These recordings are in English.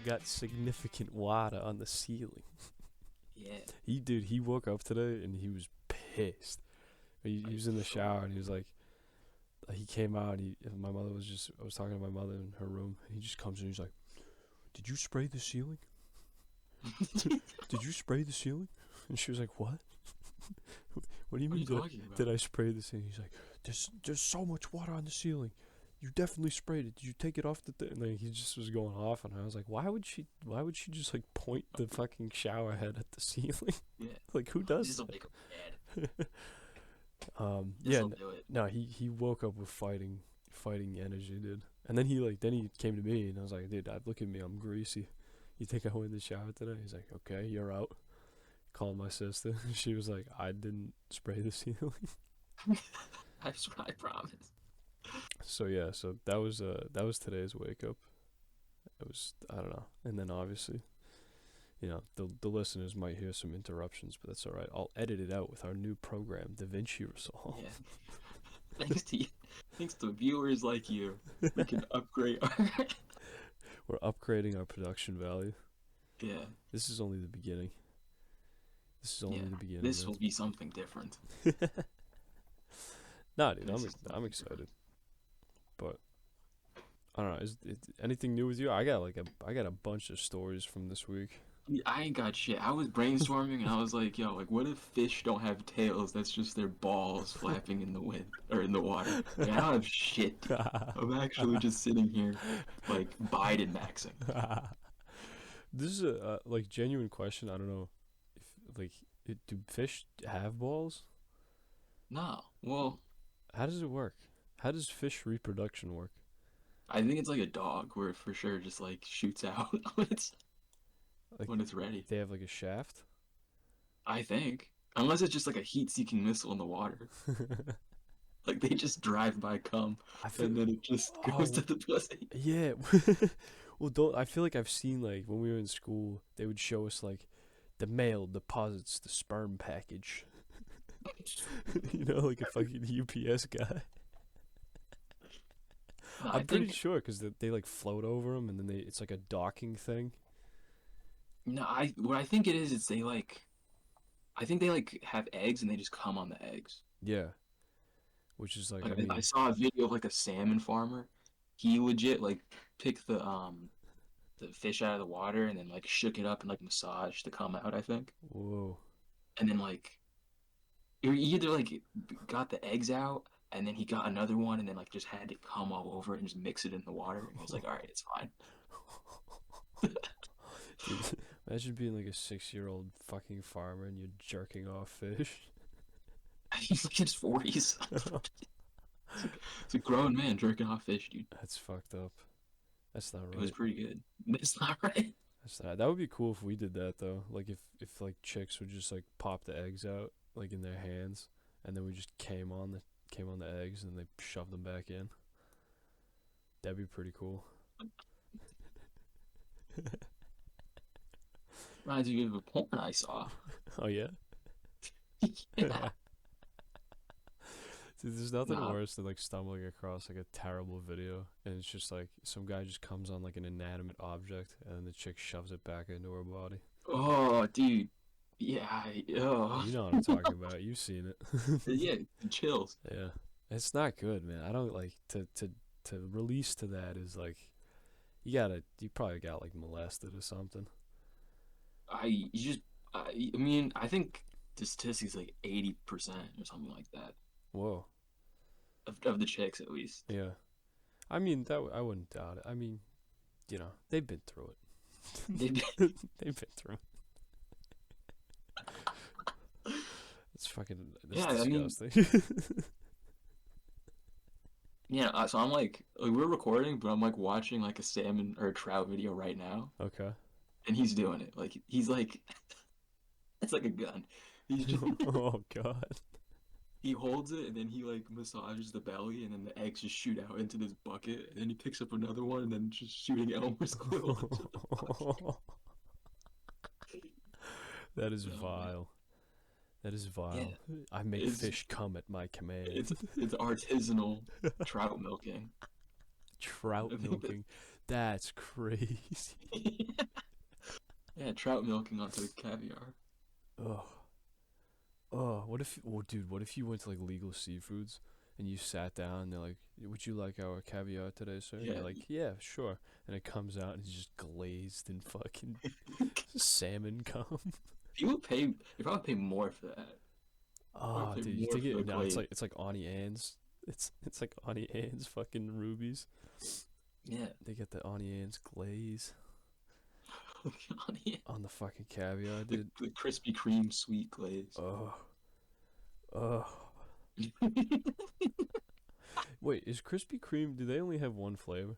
got significant water on the ceiling. Yeah. He woke up today and he was pissed. He was in the shower and he was like, he came out. My mother was just. I was talking to my mother in her room. And he just comes in. He's like, "Did you spray the ceiling? Did you spray the ceiling?" And she was like, "What? What do you What are mean? you talking about? Did I spray the ceiling?" He's like, "There's so much water on the ceiling. You definitely sprayed it. Did you take it off the thing?" And like, he just was going off on her. I was like, "Why would she? Why would she just like point the fucking shower head at the ceiling? Yeah. Like, who does This'll that?" make him mad. Yeah. This'll do it. No, he woke up with fighting energy, dude. And then he came to me and I was like, "Dude, look at me, I'm greasy. You think I went in the shower today?" He's like, "Okay, you're out." Called my sister. She was like, "I didn't spray the ceiling." I promise. So yeah, so that was today's wake up. It was, I don't know. And then obviously, the listeners might hear some interruptions, but that's all right. I'll edit it out with our new program, DaVinci Resolve. Yeah. Thanks to you. Thanks to viewers like you, we can upgrade our. We're upgrading our production value. Yeah. This is only the beginning. This is only Yeah. the beginning, This man. will be something different. Nah, dude, This is I'm something excited. But I don't know. Is it anything new with you? I got a bunch of stories from this week. I ain't got shit. I was brainstorming and I was like, yo, like, what if fish don't have tails? That's just their balls flapping in the wind or in the water. Like, I don't have shit, dude. I'm actually just sitting here, like, Biden maxing. This is a like genuine question. I don't know if do fish have balls? No. Well, How does it work? How does fish reproduction work? I think it's like a dog where it for sure just, like, shoots out Like when it's ready. they have like a shaft? I think. Unless it's just like a heat-seeking missile in the water. Like, they just drive by cum I feel. and then it just goes to Oh the pussy. yeah. Well, don't I feel like I've seen like when we were in school, they would show us like the male deposits the sperm package. Like a fucking UPS guy. No, I I'm pretty think sure because they like float over them and then it's like a docking thing. no, I what I think it is they like I think they like have eggs and they just come on the eggs. Yeah, which is like Like I I mean, saw a video of like a salmon farmer. He legit like picked the fish out of the water and then like shook it up and like massaged to come out, I think. whoa. And then like he either like got the eggs out and then he got another one and then like just had it come all over it and just mix it in the water and he was like, all right, it's fine. Dude, imagine being like a 6-year-old fucking farmer and you're jerking off fish. He's like in his 40s. It's a grown man jerking off fish, dude. That's fucked up. That's not It was right. pretty good. It's not right. That would be cool if we did that though. Like if like chicks would just like pop the eggs out like in their hands, and then we just came on the eggs and they shoved them back in. That'd be pretty cool. Reminds me of a porn I saw. Oh yeah. Yeah. Dude, there's nothing Nah. worse than like stumbling across like a terrible video and it's just like some guy just comes on like an inanimate object and then the chick shoves it back into her body. Oh, dude. Yeah. You know what I'm talking about. You've seen it. Yeah. Chills. Yeah. It's not good, man. I don't like to release to that is like you probably got like molested or something. You just. I mean, I think the statistics like 80% or something like that Whoa. of the chicks at least. Yeah. I mean I wouldn't doubt it. I mean, they've been through it. They, They've been through it. That's yeah. I mean, disgusting. yeah. So I'm like we're recording, but I'm like watching like a salmon or a trout video right now, Okay. and he's doing it. Like he's like, it's like a gun. He's just Oh god. he holds it and then he like massages the belly and then the eggs just shoot out into this bucket and then he picks up another one and then just shooting Elmer Squirrel into the bucket. That is Oh man. vile. That is Yeah, vile. I make it's fish come at my command. it's artisanal trout milking. Trout I think that milking. That's crazy. Yeah, trout milking onto the caviar. Oh, oh. What if? Well, dude, what if you went to like legal seafoods and you sat down and they're like, "Would you like our caviar today, sir?" And Yeah. you're like, "Yeah, sure." And it comes out and it's just glazed in fucking salmon cum. People pay. You probably pay more for that. Oh, Probably pay dude, you more think for the it? No, it's glaze. like Auntie Anne's. It's like Auntie Anne's fucking rubies. Yeah. They get the Auntie Anne's glaze Yeah. on the fucking caviar, The, dude. the Krispy Kreme sweet glaze. Oh, oh. Wait, is Krispy Kreme? Do they only have one flavor?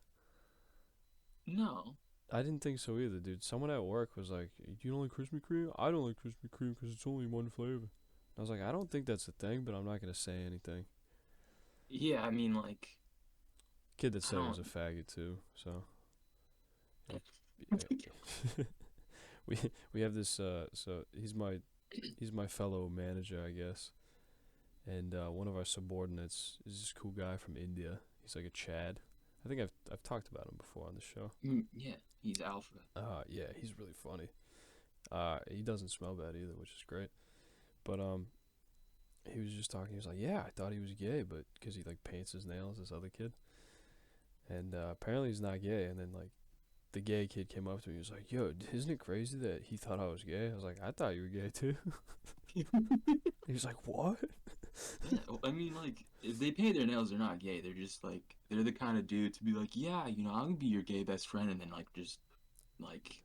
No. I didn't think so either, dude. Someone at work was like, "You don't like Krispy Kreme? I don't like Krispy Kreme because it's only one flavor." I was like, "I don't think that's a thing, but I'm not gonna say anything." Yeah, I mean, like, Kid that I said it was don't. a faggot too. So we we have this. So he's my fellow manager, I guess. And one of our subordinates is this cool guy from India. He's like a Chad. I think I've talked about him before on the show. Yeah, he's alpha. Yeah, he's really funny. He doesn't smell bad either, which is great. But he was just talking. He was like, "Yeah, I thought he was gay, but because he like paints his nails, this other kid, and apparently he's not gay." And then like the gay kid came up to me. He was like, "Yo, isn't it crazy that he thought I was gay?" I was like, "I thought you were gay too." He was like, "What?" Yeah, well, I mean, like, if they paint their nails, they're not gay. They're just like they're the kind of dude to be like, yeah, I'm gonna be your gay best friend, and then like just like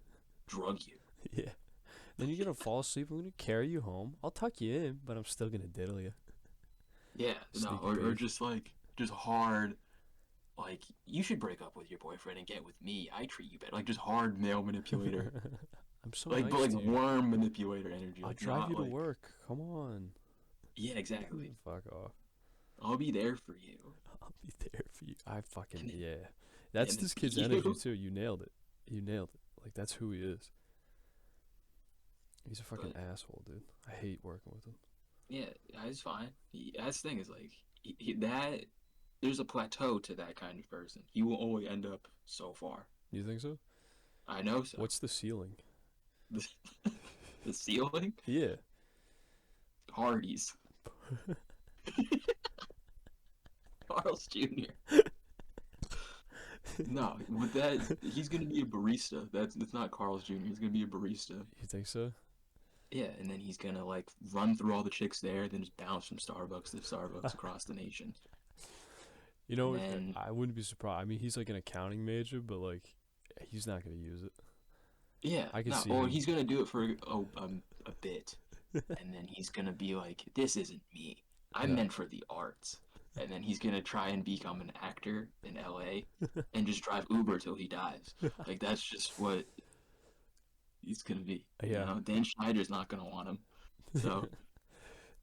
drug you. Yeah. Then you're gonna fall asleep. I'm gonna carry you home. I'll tuck you in, but I'm still gonna diddle you. Yeah, no, Sneaky or peek. just like just hard. Like you should break up with your boyfriend and get with me. I treat you better. Like just hard male manipulator. I'm so Like, but nice like to you. worm manipulator energy. I'll Like drive you not to like work. Come on. yeah, exactly. Fuck off. I'll be there for you. I'll be there for you. I fucking And yeah. That's and this kid's energy you. too. You nailed it. You nailed it. Like that's who he is. He's a fucking But asshole, dude. I hate working with him. yeah, that's fine. That's the thing is like that. There's a plateau to that kind of person. He will only end up so far. You think so? I know so. What's the ceiling? The, the ceiling, Yeah. Hardee's, Carl's Jr. No, with that, he's gonna be a barista. That's not Carl's Jr. He's gonna be a barista. You think so? Yeah, and then he's gonna like run through all the chicks there, then just bounce from Starbucks to Starbucks across the nation. You And know, then I wouldn't be surprised. I mean, he's like an accounting major, but like, he's not gonna use it. yeah, I can no, see or him. he's gonna do it for a bit, and then he's gonna be like, "This isn't me. I'm Yeah. meant for the arts." And then he's gonna try and become an actor in LA and just drive Uber till he dies. Like that's just what he's gonna be. Yeah. Dan Schneider's not gonna want him. So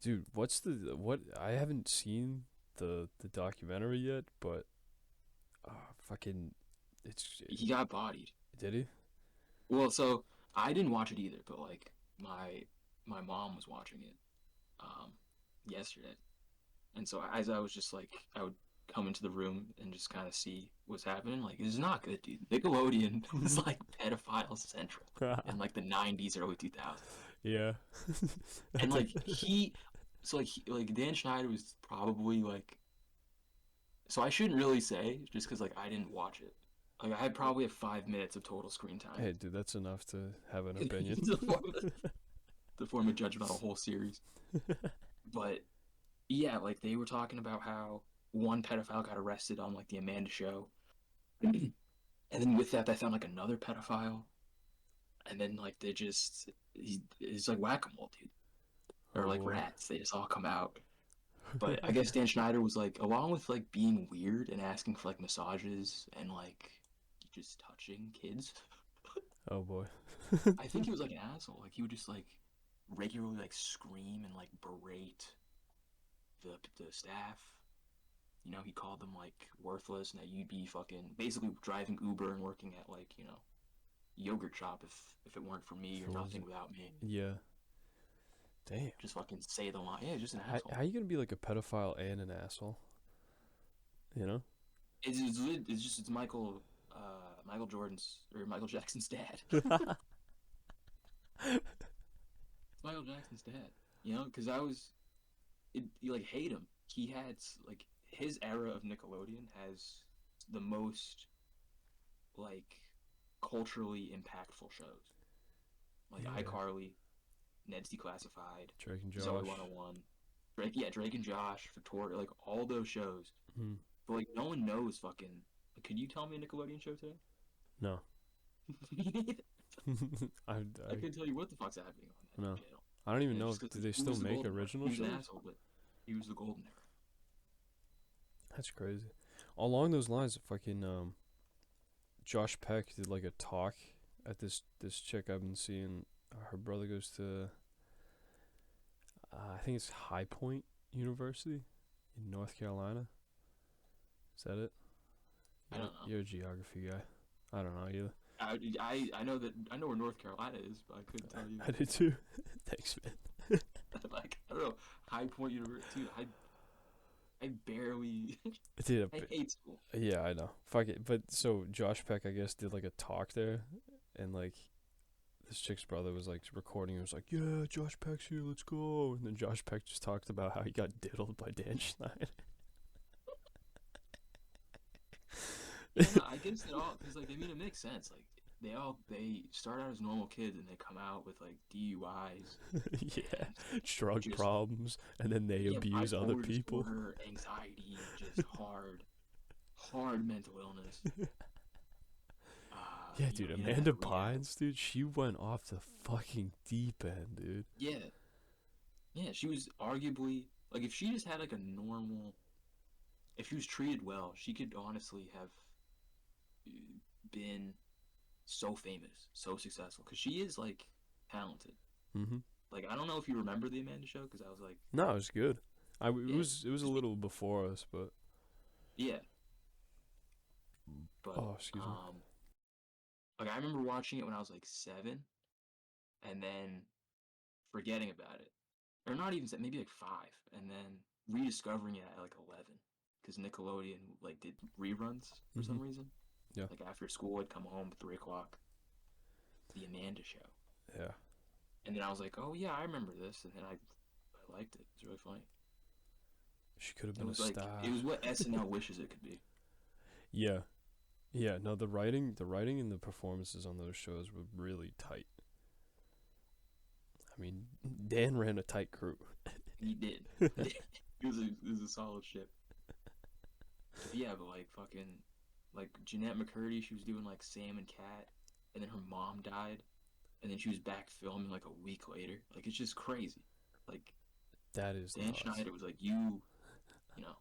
Dude, what's the what? I haven't seen the documentary yet, but fucking, it's he got bodied. did he? Well, so I didn't watch it either, but like my mom was watching it um yesterday. And so as I was just like I would come into the room and just kind of see what's happening. Like it's not good, dude. Nickelodeon was like pedophile central in like the 90s, early 2000s. Yeah. And That's like like like Dan Schneider was probably like so I shouldn't really say just because like I didn't watch it. Like I had probably have 5 minutes of total screen time hey, dude, that's enough to have an opinion. to form a judgment on a whole series. But yeah, like they were talking about how one pedophile got arrested on like the Amanda show, and then with that they found like another pedophile, and then like it's like whack-a-mole, dude, Oh or like boy. rats. They just all come out. But I guess Dan Schneider was like, along with like being weird and asking for like massages and like just touching kids, Oh boy. I think he was like an asshole. Like he would just like regularly like scream and like berate the staff. He called them like worthless and that you'd be fucking basically driving Uber and working at like, yogurt shop if it weren't for me or It nothing wasn't. without me. Yeah. Damn. Just fucking say the line. Yeah, just an How asshole. you gonna be like a pedophile and an asshole? You know? It's just it's Michael Michael Jackson's dad. Michael Jackson's dad. You know, because you like hate him. He had like his era of Nickelodeon has the most like culturally impactful shows, like Yeah. iCarly, Ned's Declassified, Drake and Zoe Josh. 101, Drake and Josh, Victoria, like all those shows. Hmm. But like no one knows fucking. Like, could you tell me a Nickelodeon show today? No. Me neither. I, I I couldn't tell you what the fuck's happening on that no. channel. I don't even Yeah, know. just Do because they he still was the make golden era. original He was an shows? asshole, but he was the golden era. That's crazy. Along those lines, fucking Josh Peck did like a talk at this chick I've been seeing. Her brother goes to I think it's High Point University in North Carolina. Is that it? I don't know. You're a geography guy. I don't know either. I know that I know where North Carolina is, but I couldn't tell you. I did too. Thanks, man. Like I don't know. High Point University. I barely. Dude, I hate school. yeah, I know. Fuck it. But so Josh Peck, I guess, did like a talk there, and like this chick's brother was like recording. He was like, "Yeah, Josh Peck's here. Let's go." And then Josh Peck just talked about how he got diddled by Dan Schneider. Yeah, no, I guess it all because like I mean it makes sense. Like they start out as normal kids and they come out with like DUIs Yeah, and drug just problems, and then they yeah abuse other bipolar people. disorder, anxiety, just hard mental illness. Yeah, You know, dude, he had Amanda rehab. Bynes, dude, she went off the fucking deep end, dude. Yeah, yeah, she was arguably like if she just had like a normal, if she was treated well, she could honestly have been so famous, so successful because she is like talented. Mhm. Like I don't know if you remember the Amanda Show because I was like, No, it was good. It yeah, was a because we, little before us, but yeah, but oh, excuse me. like I remember watching it when I was like 7, and then forgetting about it, or not even maybe like 5, and then rediscovering it at like 11 because Nickelodeon like did reruns for some Mhm. reason. Yeah. Like after school, I'd come home 3 o'clock, the Amanda Show, Yeah. and then I was like, oh yeah, I remember this, and then I liked it. It was really funny. She could have It been a was like star. it was what SNL wishes it could be. Yeah. Yeah, no, the writing and the performances on those shows were really tight. I mean, Dan ran a tight crew. He did. It was a solid ship. But yeah, but like fucking like Jeanette McCurdy, she was doing like Sam and Cat, and then her mom died, and then she was back filming like a week later. Like it's just crazy. Like That is Dan nuts. Schneider was like, you know,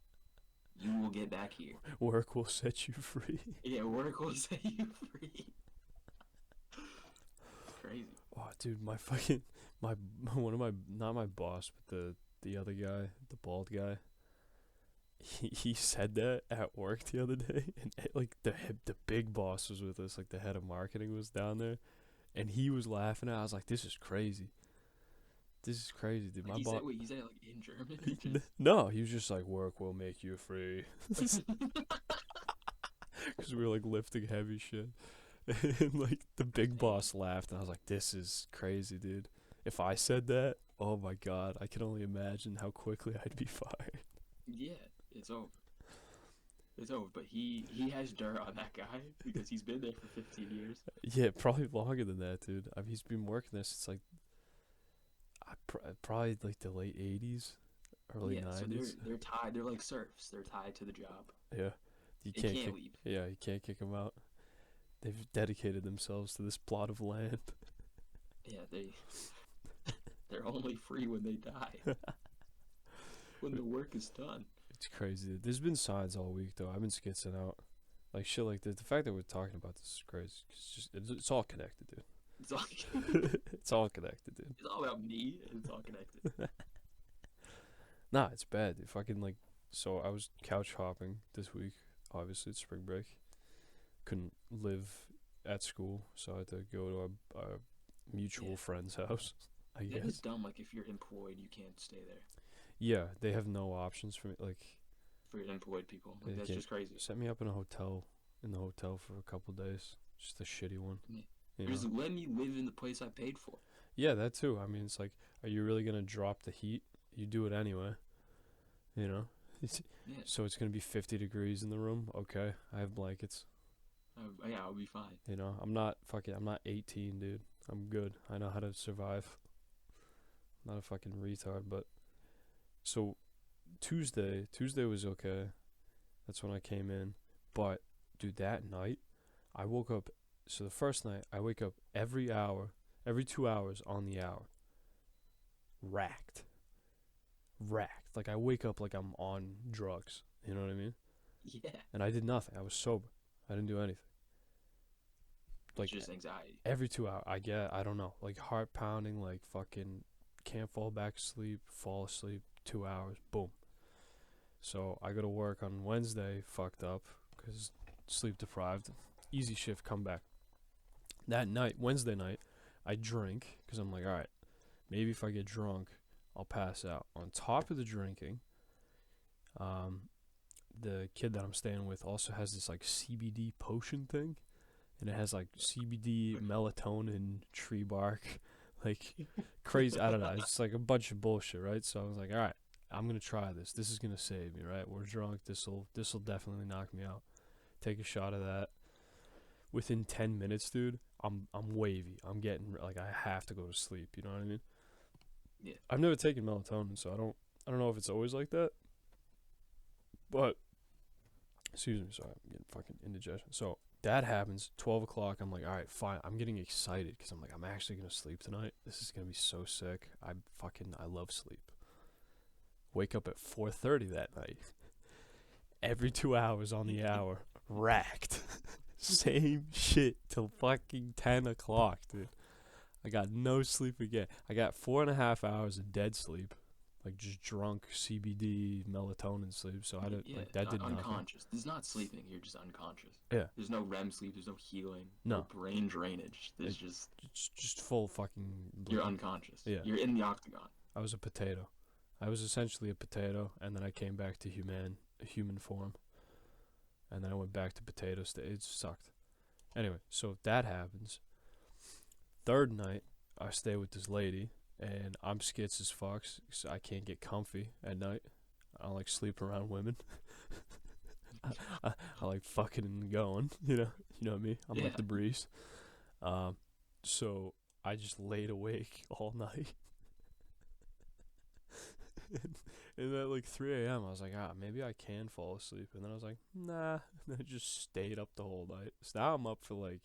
you will get back here. Work will set you free. Yeah, work will set you free. It's crazy. Oh, dude, my fucking my one of my not my boss, but the other guy, the bald guy. He said that at work the other day, and like the big boss was with us, like the head of marketing was down there, and he was laughing. I was like, "This is crazy. This is crazy, dude." Like My boss. he said it like in German. He just No, he was just like, "Work will make you free," because we were like lifting heavy shit, and like the big boss laughed, and I was like, "This is crazy, dude. If I said that, oh my god, I can only imagine how quickly I'd be fired." yeah, it's over. It's over. But he has dirt on that guy because he's been there for 15 years. Yeah, probably longer than that, dude. I mean, he's been working there since like probably like the late '80s, early Yeah, so '90s. they're tied. They're like serfs. They're tied to the job. Yeah, you They can't can't kick. leave. Yeah, you can't kick them out. They've dedicated themselves to this plot of land. Yeah, they're only free when they die. When the work is done. It's crazy. There's been signs all week though. I've been skitzing out, like shit like this. The fact that we're talking about this is crazy. It's all connected, dude. It's all, It's all connected, dude. it's all about me and it's all connected. Nah, it's bad. If I can like, so I was couch hopping this week. Obviously, it's spring break. Couldn't live at school, so I had to go to a mutual Yeah. friend's house. I That is guess. dumb. Like if you're employed, you can't stay there. Yeah, they have no options for me. Like, For employed people, they like that's can't just crazy. set me up in a hotel. in the hotel for a couple days. Just a shitty one, Yeah. you Or know. just let me live in the place I paid for. Yeah, that too. I mean, it's like, are you really gonna drop the heat? You do it anyway, you know. It's, Yeah. so it's gonna be 50 degrees in the room. Okay, I have blankets. Yeah, I'll be fine. You know, I'm not fucking. I'm not 18, dude. I'm good. I know how to survive. I'm not a fucking retard, but so Tuesday was okay. That's when I came in. But dude, that night I woke up. So the first night I wake up every hour, every 2 hours on the hour, racked, racked. Like I wake up like I'm on drugs. You know what I mean? Yeah. And I did nothing. I was sober. I didn't do anything. It's Like just anxiety. every 2 hours, I don't know, like heart pounding, like fucking can't fall back asleep, fall asleep. 2 hours, boom. So I go to work on Wednesday, fucked up, cause sleep deprived. Easy shift, come back. That night, Wednesday night, I drink, cause I'm like, all right, maybe if I get drunk, I'll pass out. On top of the drinking, um, the kid that I'm staying with also has this like CBD potion thing, and it has like CBD, melatonin, tree bark, like crazy. I don't know. It's like a bunch of bullshit, right? So I was like, all right, I'm gonna try this. This is gonna save me, right? We're drunk. This'll definitely knock me out. Take a shot of that. Within 10 minutes, dude, I'm wavy. I'm getting like I have to go to sleep. You know what I mean? Yeah. I've never taken melatonin, so I don't know if it's always like that. But excuse me, sorry, I'm getting fucking indigestion. So that happens, 12 o'clock. I'm like, all right, fine. I'm getting excited because I'm like, I'm actually going to sleep tonight. This is going to be so sick. I love sleep. Wake up at 4:30 that night. Every 2 hours on the hour. Racked. Same shit till fucking 10 o'clock, dude. I got no sleep again. I got 4.5 hours of dead sleep. Like just drunk CBD melatonin sleep. So I did Yeah, like that did nothing. unconscious. There's not sleeping. You're just unconscious. Yeah. There's no REM sleep. There's no healing. No No. brain drainage. There's Like just just full fucking you're like unconscious. yeah. You're in the octagon. I was a potato. I was essentially a potato, and then I came back to human form, and then I went back to potato state. It sucked. Anyway, so that happens. Third night, I stay with this lady, and I'm skits as fuck, so I can't get comfy at night. I don't like sleeping around women. I like fucking and going. You know me. I'm Yeah. like the breeze. Um, so I just laid awake all night. And at like 3 a.m., I was like, maybe I can fall asleep. And then I was like, nah. And I just stayed up the whole night. So now I'm up for like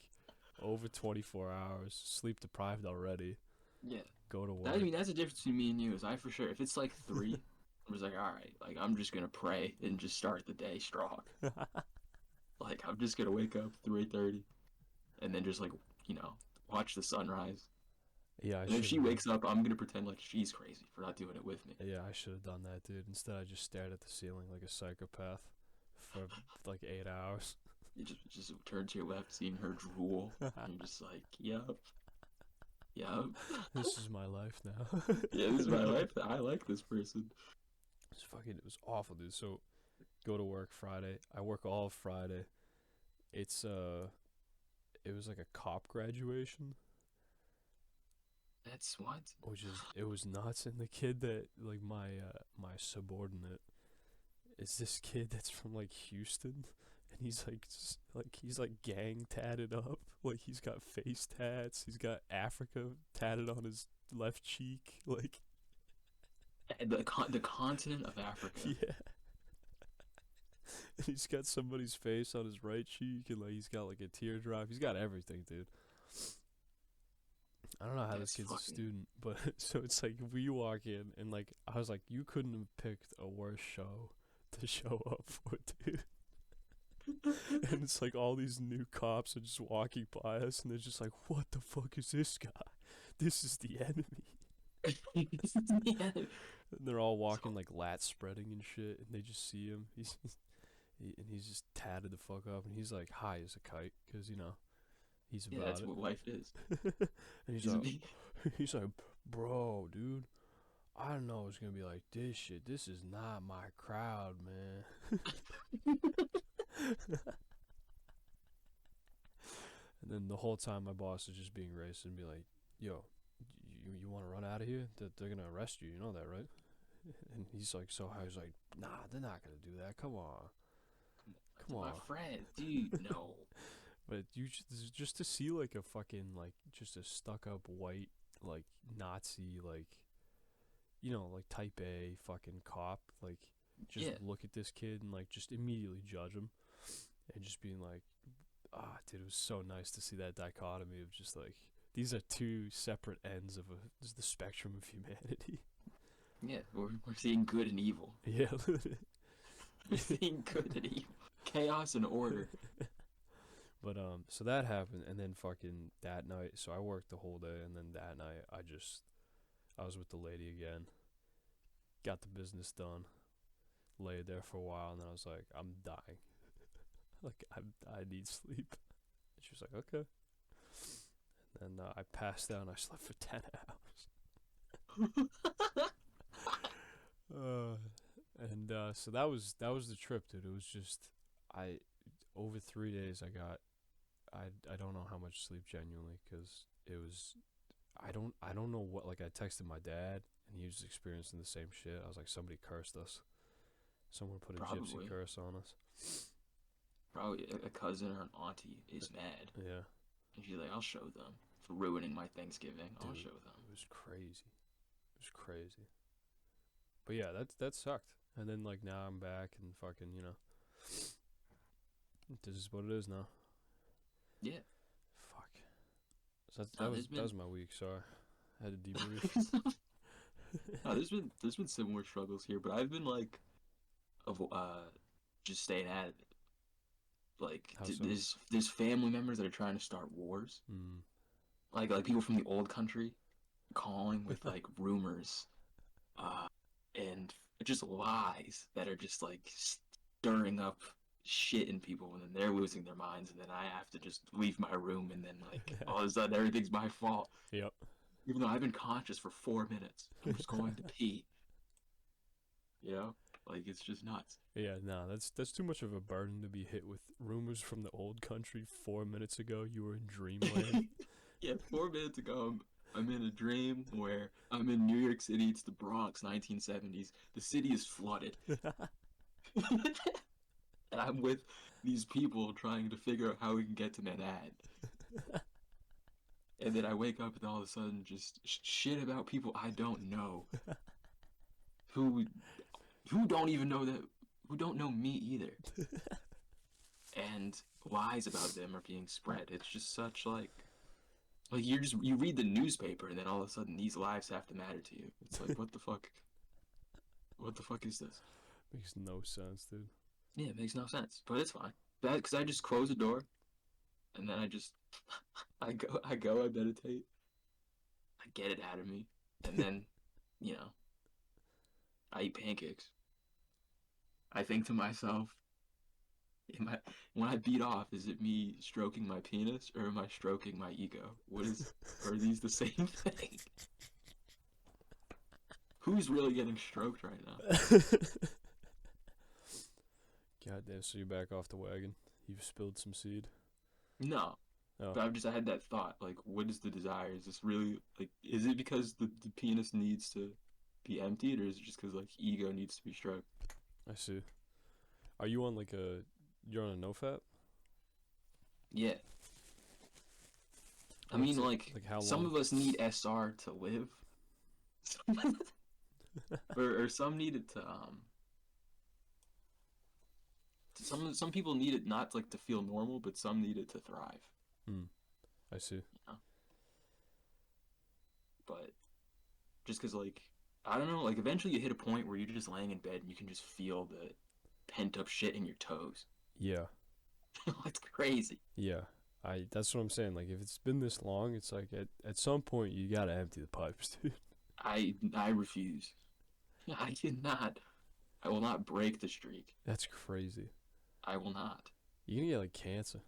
over 24 hours, sleep deprived already. Yeah. Go to I work. mean, that's the difference between me and you. Is I for sure, if it's like 3, I'm just like, all right, like I'm just gonna pray and just start the day strong. Like I'm just gonna wake up 3:30, and then just like watch the sunrise. Yeah, I And if should she have. wakes up, I'm gonna pretend like she's crazy for not doing it with me. Yeah, I should have done that, dude. Instead, I just stared at the ceiling like a psychopath for like 8 hours. You just turn to your left, seeing her drool, and you're just like, yup, yup. This is my life now. Yeah, this is my life. I like this person. It was awful, dude. So go to work Friday. I work all of Friday. It's it was like a cop graduation, That's what? which is it was nuts. And the kid that like my subordinate is this kid that's from like Houston, and he's like gang tatted up. Like he's got face tats. He's got Africa tatted on his left cheek. Like The continent of Africa. yeah. And he's got somebody's face on his right cheek, and like he's got like a teardrop. He's got everything, dude. I don't know how this That's kid's a fucking. student, but so it's like we walk in, and like I was like, you couldn't have picked a worse show to show up for, dude. And it's like all these new cops are just walking by us, and they're just like, what the fuck is this guy? This is the enemy. Yeah. And they're all walking So, like lat spreading and shit, and they just see him. He's just tatted the fuck up, and he's like high as a kite, cause he's yeah, about that's it. what life is. And He's a big. he's like, bro, dude, I don't know it's gonna be like this shit. This is not my crowd, man. then the whole time my boss is just being racist and be like, "Yo, you want to run out of here? They're gonna arrest you. You know that, right?" And he's like so high. He's like, "Nah, they're not gonna do that. Come on, come My on." friend, dude, no. But you just to see like a fucking like just a stuck up white like Nazi like like type A fucking cop like just Yeah, look at this kid and like just immediately judge him and just being like, dude, it was so nice to see that dichotomy of just like these are two separate ends of just the spectrum of humanity. yeah, we're seeing good and evil. Yeah. We're seeing good and evil. Chaos and order. But so that happened, and then fucking that night, so I worked the whole day, and then that night I was with the lady again, got the business done, laid there for a while, and then I was like, I'm dying, like I need sleep. And she was like, okay. And then I passed out and I slept for 10 hours. So that was the trip, dude. It was just I over 3 days I don't know how much sleep genuinely because it was I don't know what, like I texted my dad and he was experiencing the same shit. I was like, somebody cursed us. Someone put a gypsy Probably. curse on us. Probably a cousin or an auntie is mad. Yeah, And she's like, I'll show them for ruining my Thanksgiving. I'll dude, show them. it was crazy. It was crazy. But yeah, that sucked. And then like now I'm back and fucking this is what it is now. Yeah. Fuck. So No, there's that been was my week. Sorry, I had to debrief. no, there's been similar struggles here, but I've been like, just staying at it. Like, How so? there's family members that are trying to start wars. Mm. Like people from the old country calling with like rumors, uh, and just lies that are just like stirring up shit in people, and then they're losing their minds, and then I have to just leave my room, and then like all of a sudden everything's my fault, Yep. even though I've been conscious for 4 minutes. I'm just going to pee. You know, like it's just nuts. Yeah, no, that's too much of a burden to be hit with rumors from the old country. 4 minutes ago, you were in dreamland. Yeah, 4 minutes ago, I'm in a dream where I'm in New York City. It's the Bronx, 1970s. The city is flooded. And I'm with these people trying to figure out how we can get to Manhattan. And then I wake up and all of a sudden just shit about people I don't know, who who don't even know that, who don't know me either. And lies about them are being spread. It's just such like you read the newspaper and then all of a sudden these lives have to matter to you. It's like what the fuck? What the fuck is this? Makes no sense, dude. Yeah, it makes no sense, but it's fine. That because I just close the door, and then I just I meditate, I get it out of me, and then you know I eat pancakes. I think to myself, am I when I beat off, is it me stroking my penis or am I stroking my ego? Are these the same thing? Who's really getting stroked right now? Goddamn, so you're back off the wagon. You've spilled some seed. No, Oh, but I had that thought, like, what is the desire? Is this really, like, is it because the penis needs to be emptied, or is it just because, like, ego needs to be stroked? I see. Are you on like a? You're on a no fap? Yeah. I What's mean, it like, like? How some long? of us need SR to live, or some need it to, some people need it not, like, to feel normal, but some need it to thrive, Hmm. I see. you know? But just because, like, I don't know, like, eventually you hit a point where you're just laying in bed and you can just feel the pent up shit in your toes. Yeah. It's crazy. Yeah. That's what I'm saying. Like if it's been this long, it's like at some point you gotta empty the pipes, dude. I refuse. I cannot. I will not break the streak. That's crazy. I will not. You're gonna get like cancer.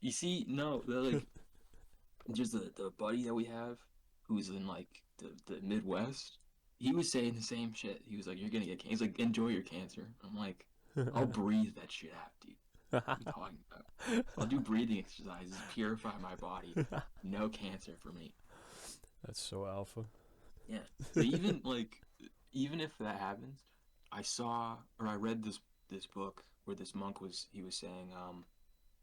You see, no, they're like just the buddy that we have who's in like the Midwest. He was saying the same shit. He was like, "You're gonna get cancer." He's like, "Enjoy your cancer." I'm like, "I'll breathe that shit out, dude." What are you talking about? I'll do breathing exercises, purify my body. No cancer for me. That's so alpha. Yeah. But even like, even if that happens, I read this book where this monk he was saying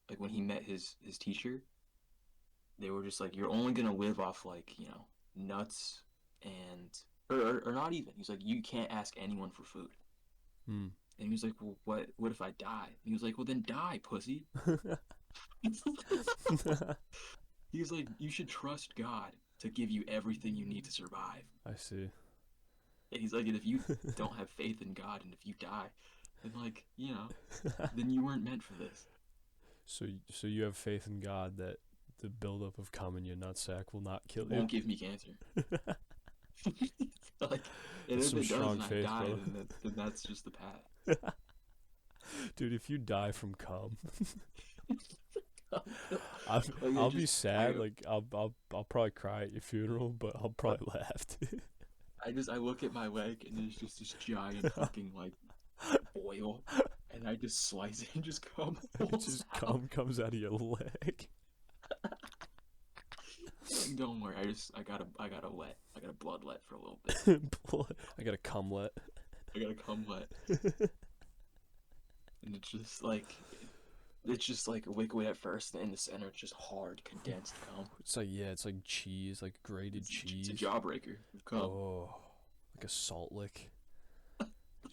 like when he met his teacher, they were just like, you're only gonna live off like nuts and or not even. He's like, you can't ask anyone for food. Hmm. And he was like, well, what if I die? And he was like, well, then die, pussy. He was like, you should trust God to give you everything you need to survive. I see. And he's like, and if you don't have faith in God and if you die, then like, then you weren't meant for this. So you have faith in God that the buildup of cum in your nutsack will not kill you. Won't give me cancer. Like, and That's if some it does strong and I faith, die, bro. then that's just the path. Dude, if you die from cum, I'll, Like, I'll be sad. Like I'll probably cry at your funeral, but I'll probably laugh too. I look at my leg and there's just this giant fucking like boil, and I just slice it and just come Just out. cum comes out of your leg. Don't worry, I got a bloodlet for a little bit. Blood. I got a cumlet. I got a cumlet, and it's just like liquid at first, and in the center it's just hard condensed cum. It's like cheese, like grated cheese. It's a jawbreaker. Cum. Oh, like a salt lick.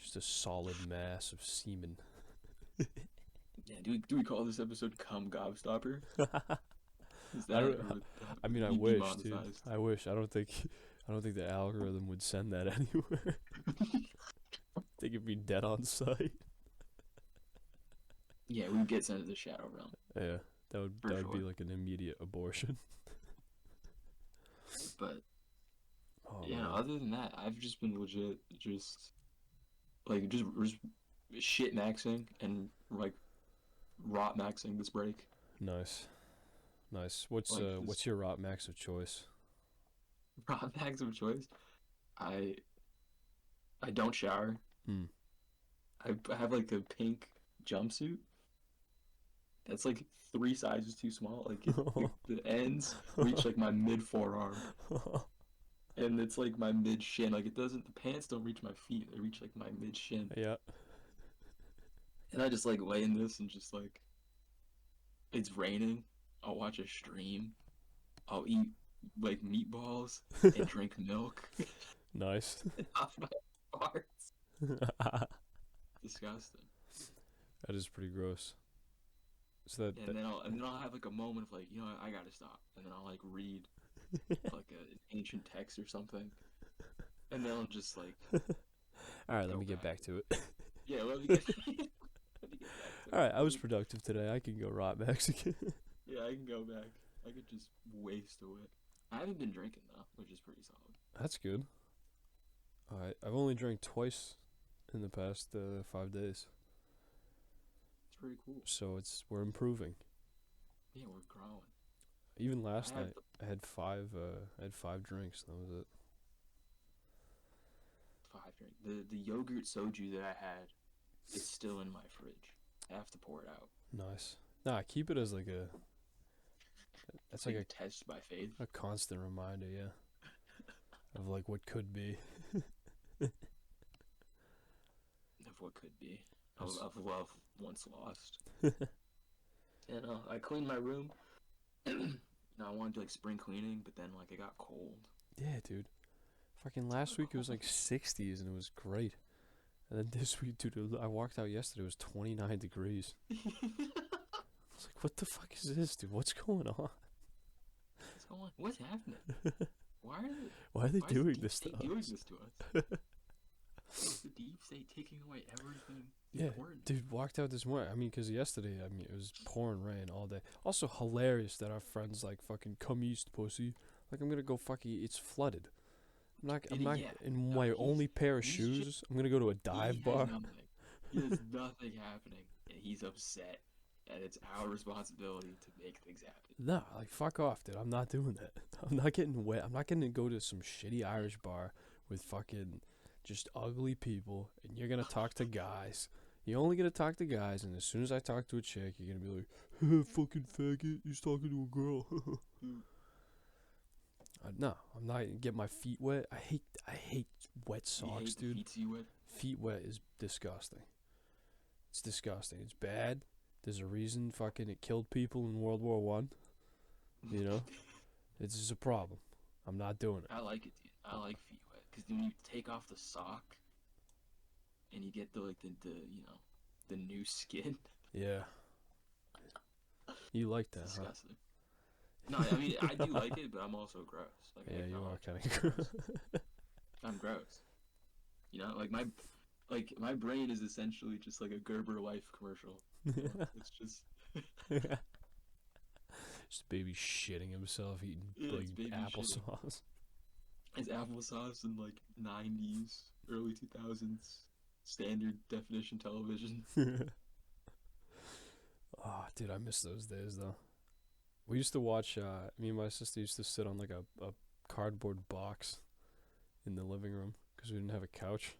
Just a solid mass of semen. Yeah, do we call this episode "Cum Gobstopper"? Is I that? don't. I mean, I be wish, dude. demonetized? I wish. I don't think the algorithm would send that anywhere. They could be dead on sight. Yeah, we would get sent to the shadow realm. Yeah, that would be sure. like an immediate abortion. But Oh yeah, man, other than that, I've just been legit just shit maxing and like rot maxing this break. nice. Like What's just your rot max of choice? rot max of choice. I I don't shower. Hmm. I have like a pink jumpsuit that's like 3 sizes too small. Like the ends reach like my mid forearm, and it's like my mid shin. Like it doesn't. The pants don't reach my feet. They reach like my mid shin. Yeah. And I just like lay in this and just like it's raining. I'll watch a stream. I'll eat like meatballs and drink milk Nice. off my farts. That Disgusting. is pretty gross. So And then I'll have like a moment of like, I gotta stop. And then I'll like read like an ancient text or something. And then I'll just like all right, let go me get back to it. Yeah, let me get, let me get back to All right, it. I was productive today. I can go rot Mexican. Yeah, I can go back. I could just waste away. I haven't been drinking though, which is pretty solid. That's good. All right, I've only drank twice in the past 5 days, It's pretty cool. so we're improving. Yeah, we're growing. Even last I had night, I had five drinks. That was it. 5 drinks. The yogurt soju that I had is still in my fridge. I have to pour it out. Nice. Nah, keep it as like a. That's like a test by faith. a constant reminder, yeah, of like what could be. Of what could be. Yes. Of love once lost. And I cleaned my room. I wanted to like spring cleaning, but then like it got cold. Yeah, dude. Fucking last week it was like 60s and it was great. And then this week, dude, I walked out yesterday, it was 29 degrees. I was like, what the fuck is this, dude? What's going on? What's happening? Why Why are they is the doing deep this to state doing us? this to us? Is the deep state taking away everything important? Dude, walked out this morning. I mean, because yesterday, it was pouring rain all day. Also, hilarious that our friends like fucking come east, pussy. Like, I'm gonna go it's flooded. I'm not in No, my only pair of he's shoes. just- I'm gonna go to a dive He bar. has nothing. He has nothing happening, and he's upset. And it's our responsibility to make things happen. Nah, like, fuck off, dude. I'm not doing that. I'm not getting wet. I'm not gonna go to some shitty Irish bar with fucking just ugly people, and you're gonna talk to guys. You only get to talk to guys, and as soon as I talk to a chick, you're gonna be like, fucking faggot, he's talking to a girl. No, I'm not gonna get my feet wet. I hate wet You socks, hate the dude. feet wet? Feet wet is disgusting. It's disgusting. It's bad. There's a reason fucking it killed people in World War One. You know? It's just a problem. I'm not doing it. I like it, dude. I like feet wet because when you take off the sock and you get the the new skin. Yeah. You like that, It's huh? disgusting. No, I mean I do like it, but I'm also gross. Like I Yeah, you are acknowledge kind I'm of. gross. I'm gross. You know, my brain is essentially just like a Gerber Life commercial. You know? It's just Just baby shitting himself eating yeah, like it's baby shitting. applesauce. It's applesauce in like 90s, early 2000s standard definition television. Oh, dude, I miss those days though. We used to watch. Me and my sister used to sit on like a cardboard box in the living room because we didn't have a couch.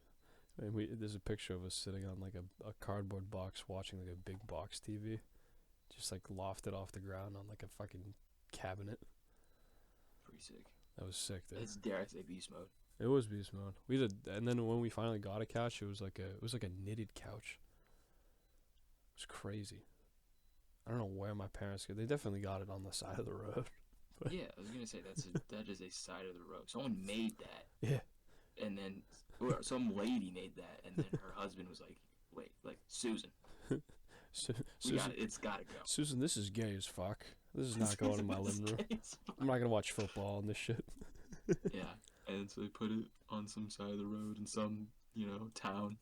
And there's a picture of us sitting on like a cardboard box watching like a big box TV, just like lofted off the ground on like a fucking cabinet. Pretty sick. That was sick, dude. It's dare I say beast mode. It was beast mode. We did, and then when we finally got a couch, it was like a knitted couch. It was crazy. I don't know where my parents got. They definitely got it on the side of the road. Yeah, I was gonna say that is a side of the road. Someone made that, Yeah. and then or some lady made that, and then her husband was like, "Wait, like Susan, we Susan, got it. It's gotta go." Susan, this is gay as fuck. This is not going in my living room. I'm not gonna watch football and this shit. Yeah, and so they put it on some side of the road in some town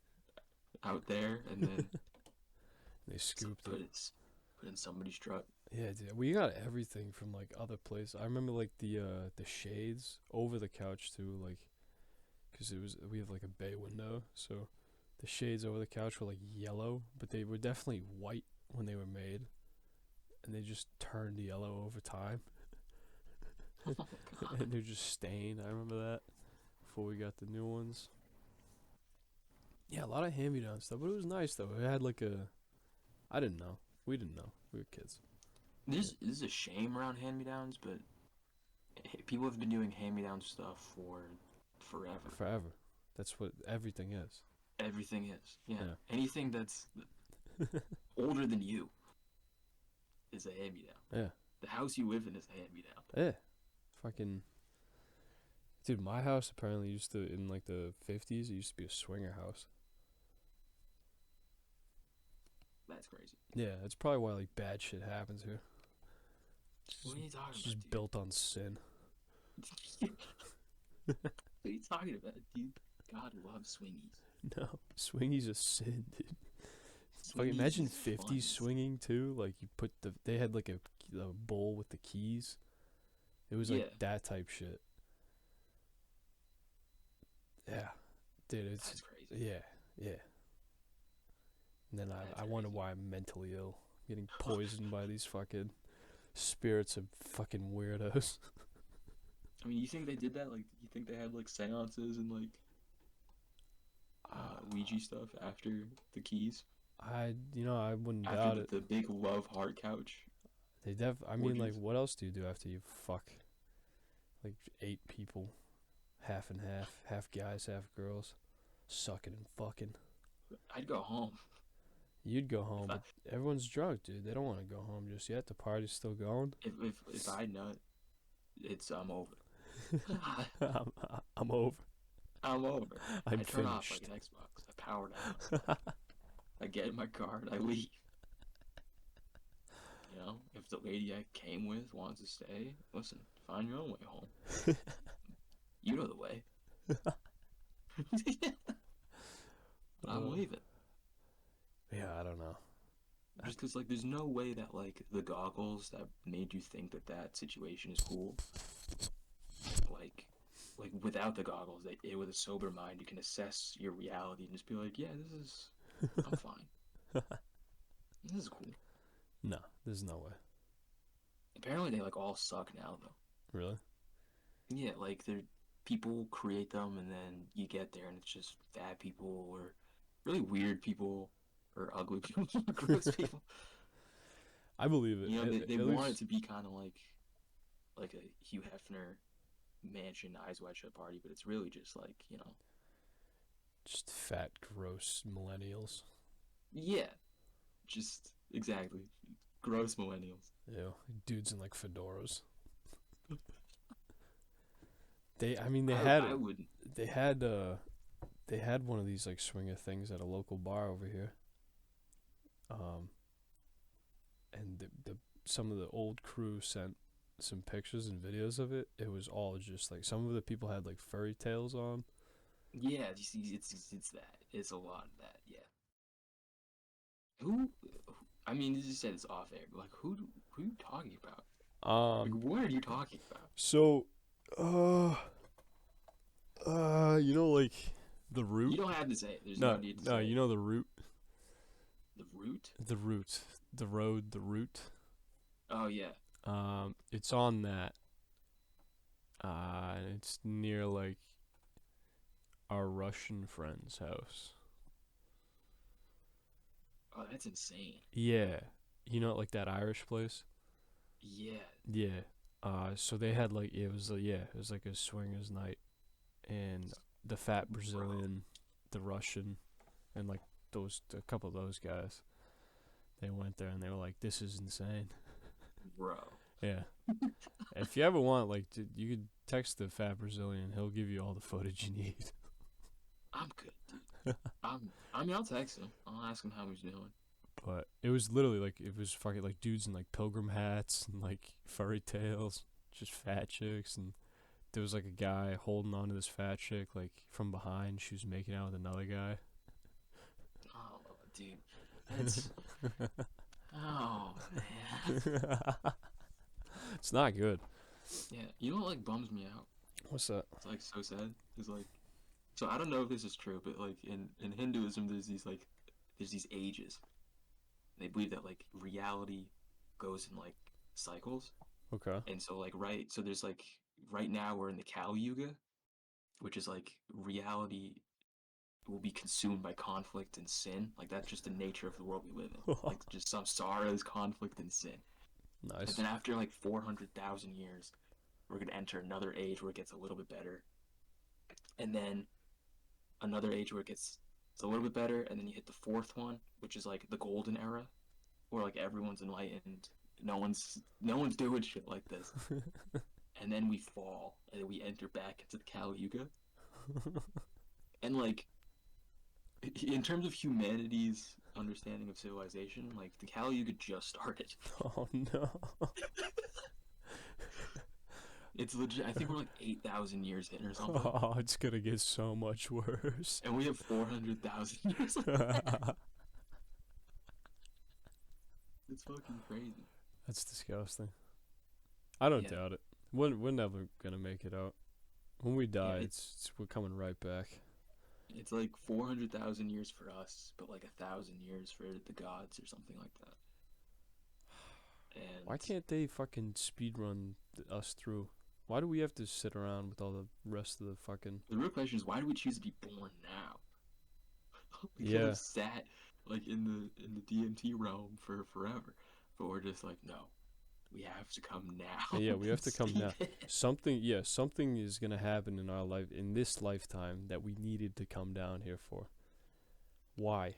out there, and then They scooped put it. put in somebody's truck. Yeah, dude. We got everything from like other places. I remember like the shades over the couch too, like, cause we have like a bay window, so the shades over the couch were like yellow, but they were definitely white when they were made, and they just turned yellow over time, Oh my god. and they're just stained. I remember that before we got the new ones. Yeah, a lot of hand-me-down stuff, but it was nice though. It had like a, I didn't know. We didn't know. We were kids. This is a shame around hand-me-downs, but people have been doing hand-me-down stuff for forever. Forever. That's what everything is. Everything is. Yeah. Yeah. Anything that's older than you is a hand-me-down. Yeah. The house you live in is a hand-me-down. Yeah. Fucking. Dude, my house apparently used to, in like the 50s, it used to be a swinger house. That's crazy. Yeah, that's probably why like bad shit happens here. What are you talking It's about, just built on sin. dude? What are you talking about, dude? God loves swingies. No, swinging's a sin, dude. Fucking Swingies imagine is 50s fun. swinging too. Like you put they had like a bowl with the keys. It was like Yeah. that type shit. Yeah, dude, it's That's crazy. yeah. And then That's I wonder crazy. why I'm mentally ill, getting poisoned by these fucking spirits of fucking weirdos. I mean, you think they did that? Like, you think they had like seances and like Ouija stuff after the keys? I wouldn't doubt After it. the big love heart couch? I mean, like, Orgies? what else do you do after you fuck like 8 people, half and half guys, half girls, sucking and fucking? I'd go home. You'd go home, If I, but everyone's drunk, dude. They don't want to go home just yet. The party's still going. if I nut, I'm over. I'm over. I'm over. I'm I turn off finished. like an Xbox. I power down. I get in my car and I leave. You know, if the lady I came with wants to stay, listen, find your own way home. You know the way. I'm Uh, leaving. yeah, I don't know. Just because, like, there's no way that, like, the goggles that made you think that that situation is cool, like without the goggles, with a sober mind, you can assess your reality and just be like, yeah, I'm fine. This is cool. No, there's no way. Apparently, they, like, all suck now, though. Really? Yeah, like, people create them, and then you get there, and it's just bad people or really weird people. or ugly people, gross people. I believe it. You know, they At want it least to be kind of like a Hugh Hefner mansion Eyes Wide Shut party, but it's really just like, you know, just fat, gross millennials. yeah, just exactly gross millennials. Yeah, dudes in like fedoras. I mean, I would. they had, they had one of these like swinger things at a local bar over here. Um, and the some of the old crew sent some pictures and videos of it. It was all just like some of the people had like furry tails on. Yeah, you see, it's that. It's a lot of that. Yeah. Who? I mean, you just said it's off air, but like, who are you talking about? Like, Um, what are you talking about? so, uh, you know, like the You root. don't have to say it. There's no No, need to no, say you it. know the root, The root? the root, the road, the root. Oh yeah. It's on that. It's near like our Russian friend's house. Oh, that's insane. Yeah, you know, like that Irish place. Yeah. Yeah. So they had like it was like a swingers night, and the fat Bro. Brazilian, the Russian, and like those a couple of those guys. They went there and they were like, "This is insane." Bro. Yeah. If you ever want, like, you could text the fat Brazilian. He'll give you all the footage you need. I'm good, dude. I mean, I'll text him. I'll ask him how he's doing. But it was literally like it was fucking like dudes in like pilgrim hats and like furry tails, just fat chicks, and there was like a guy holding on to this fat chick like from behind. She was making out with another guy. Oh, dude. That's. Oh, man. It's not good. Yeah. You know what, like, bums me out? What's that? It's, like, so sad. It's, like, so I don't know if this is true, but, like, in Hinduism, there's these ages. They believe that, like, reality goes in, like, cycles. Okay. And so, like, so there's, like, right now we're in the Kali Yuga, which is, like, reality will be consumed by conflict and sin. Like, that's just the nature of the world we live in. Like, just samsara conflict and sin. And Nice. then after, like, 400,000 years, we're going to enter another age where it gets a little bit better. And then another age where it's a little bit better. And then you hit the fourth one, which is, like, the golden era, where, like, everyone's enlightened. No one's doing shit like this. And then we fall, and then we enter back into the Kali Yuga. And, like, in terms of humanity's understanding of civilization, like, the Kali Yuga just started. Oh no. It's legit. I think we're like 8,000 years in or something. Oh, it's gonna get so much worse. And we have 400,000 years. It's fucking crazy. That's disgusting. I don't Yeah. doubt it. We're never gonna make it out. When we Yeah, die, it's we're coming right back. it's like 400,000 years for us, but like 1,000 years for the gods or something like that. Why And can't they fucking speedrun us through? Why do we have to sit around with all the rest of the fucking? the real question is, why do we choose to be born now? We could Yeah, have sat like in the DMT realm for forever, but we're just like, no, we have to come now. yeah, we have to come now. Steven. Something is gonna happen in our life in this lifetime that we needed to come down here for. Why?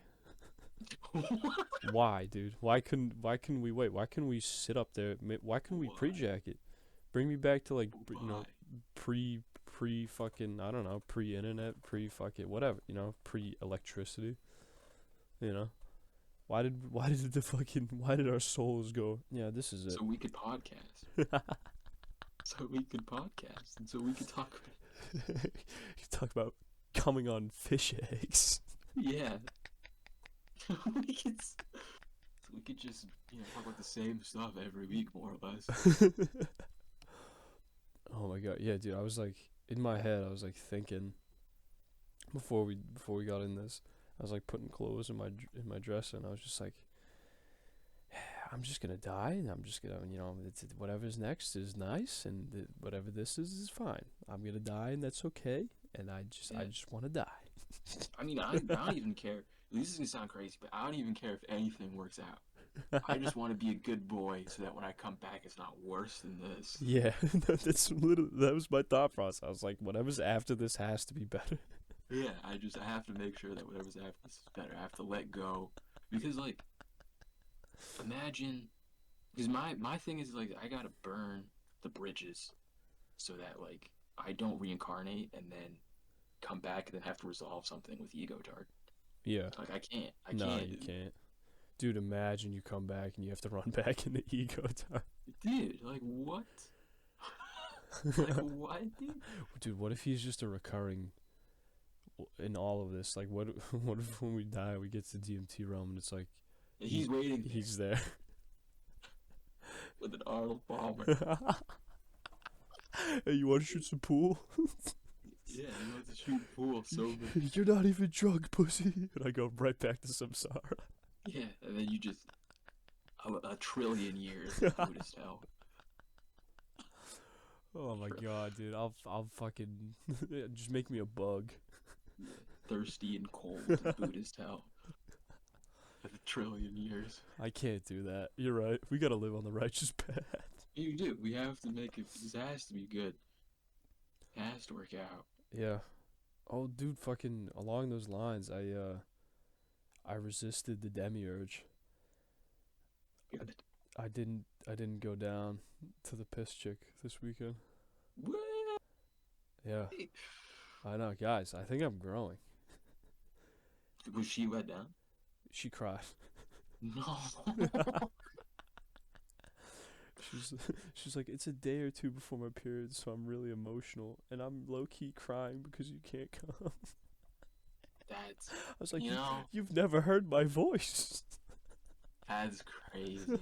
Why, dude? Why couldn't we wait? Why couldn't we sit up there? Why couldn't we Why? pre-jack it? Bring me back to like Why? pre fucking I don't know, pre internet, pre fucking whatever, pre electricity. You know? Why did our souls go, yeah, this is it. So we could podcast. So we could podcast, and so we could talk. You talk about coming on fish eggs. Yeah. we could. So we could just talk about the same stuff every week, more or less. Oh my god, yeah, dude. I was like in my head. I was like thinking before we got in this. I was like putting clothes in my dresser, and I was just like, I'm just gonna die, and I'm just gonna whatever's next is nice, and whatever this is fine. I'm gonna die, and that's okay. And I Yeah. just want to die. I mean, I don't even care. this is gonna sound crazy, but I don't even care if anything works out. I just want to be a good boy so that when I come back, it's not worse than this. Yeah, that was my thought process. I was like, whatever's after this has to be better. Yeah, I have to make sure that whatever's after this is better. I have to let go because like imagine because my thing is like I gotta burn the bridges so that like I don't reincarnate and then come back and then have to resolve something with ego tart. Yeah. Like I No, can't, you can't. Dude, imagine you come back and you have to run back into ego time. dude. Like what? Like what, dude? Dude, what if he's just a recurring in all of this? Like, what what if when we die, we get to the DMT realm and it's like He's waiting he's there. with an Arnold Palmer. Hey, you want to shoot some pool? Yeah, he wants to shoot pool so bad. You're not even drunk, pussy. And I go right back to samsara. Yeah, and then you just a trillion years of Buddhist hell. Oh my god, dude. I'll fucking just make me a bug. Thirsty and cold in Buddhist hell. For a trillion years. I can't do that. You're right. We gotta live on the righteous path. You do. We have to make it. This has to be good. It has to work out. Yeah. Oh, dude, fucking along those lines, I resisted the demiurge. Good. I didn't go down to the piss chick this weekend. What? Yeah. I know, guys. I think I'm growing. Was she let down? She cried. No. She's like, it's a day or two before my period, so I'm really emotional, and I'm low key crying because you can't come. That's. I was like, You know. you've never heard my voice. That's crazy.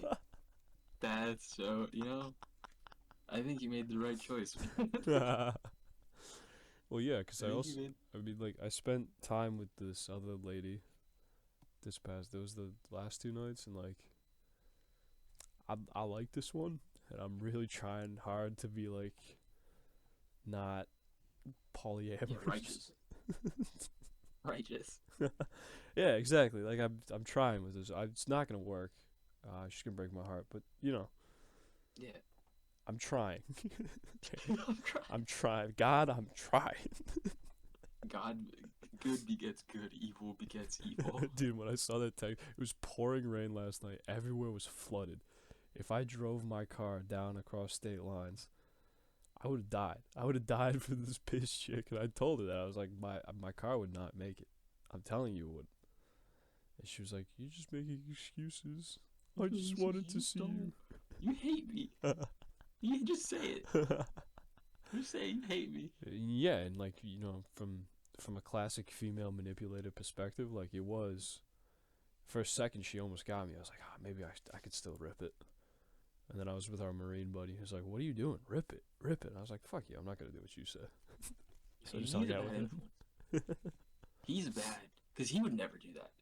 That's so. You know. I think you made the right choice. Well, yeah, because I think you made. I mean, like, I spent time with this other lady there was the last 2 nights, and, like, I like this one, and I'm really trying hard to be, like, not polyamorous. Yeah, righteous. Righteous. Yeah, exactly. Like, I'm trying with this. It's not gonna work. She's gonna break my heart, but, you know, Yeah. I'm trying. I'm trying. I'm trying. God, I'm trying. God, good begets good, evil begets evil. Dude, when I saw that text, it was pouring rain last night. Everywhere was flooded. If I drove my car down across state lines, I would have died. I would have died for this piss chick. And I told her that. I was like, my car would not make it. I'm telling you it would. And she was like, you're just making excuses. I just wanted to see you. You hate me. You just say it. You say you hate me. Yeah, and like, you know, from a classic female manipulative perspective, like it was, for a second she almost got me. I was like, maybe I could still rip it. And then I was with our Marine buddy. He was like, what are you doing? Rip it. Rip it. And I was like, fuck you. I'm not going to do what you said. So I just hung out with him. He's bad. Because he would never do that.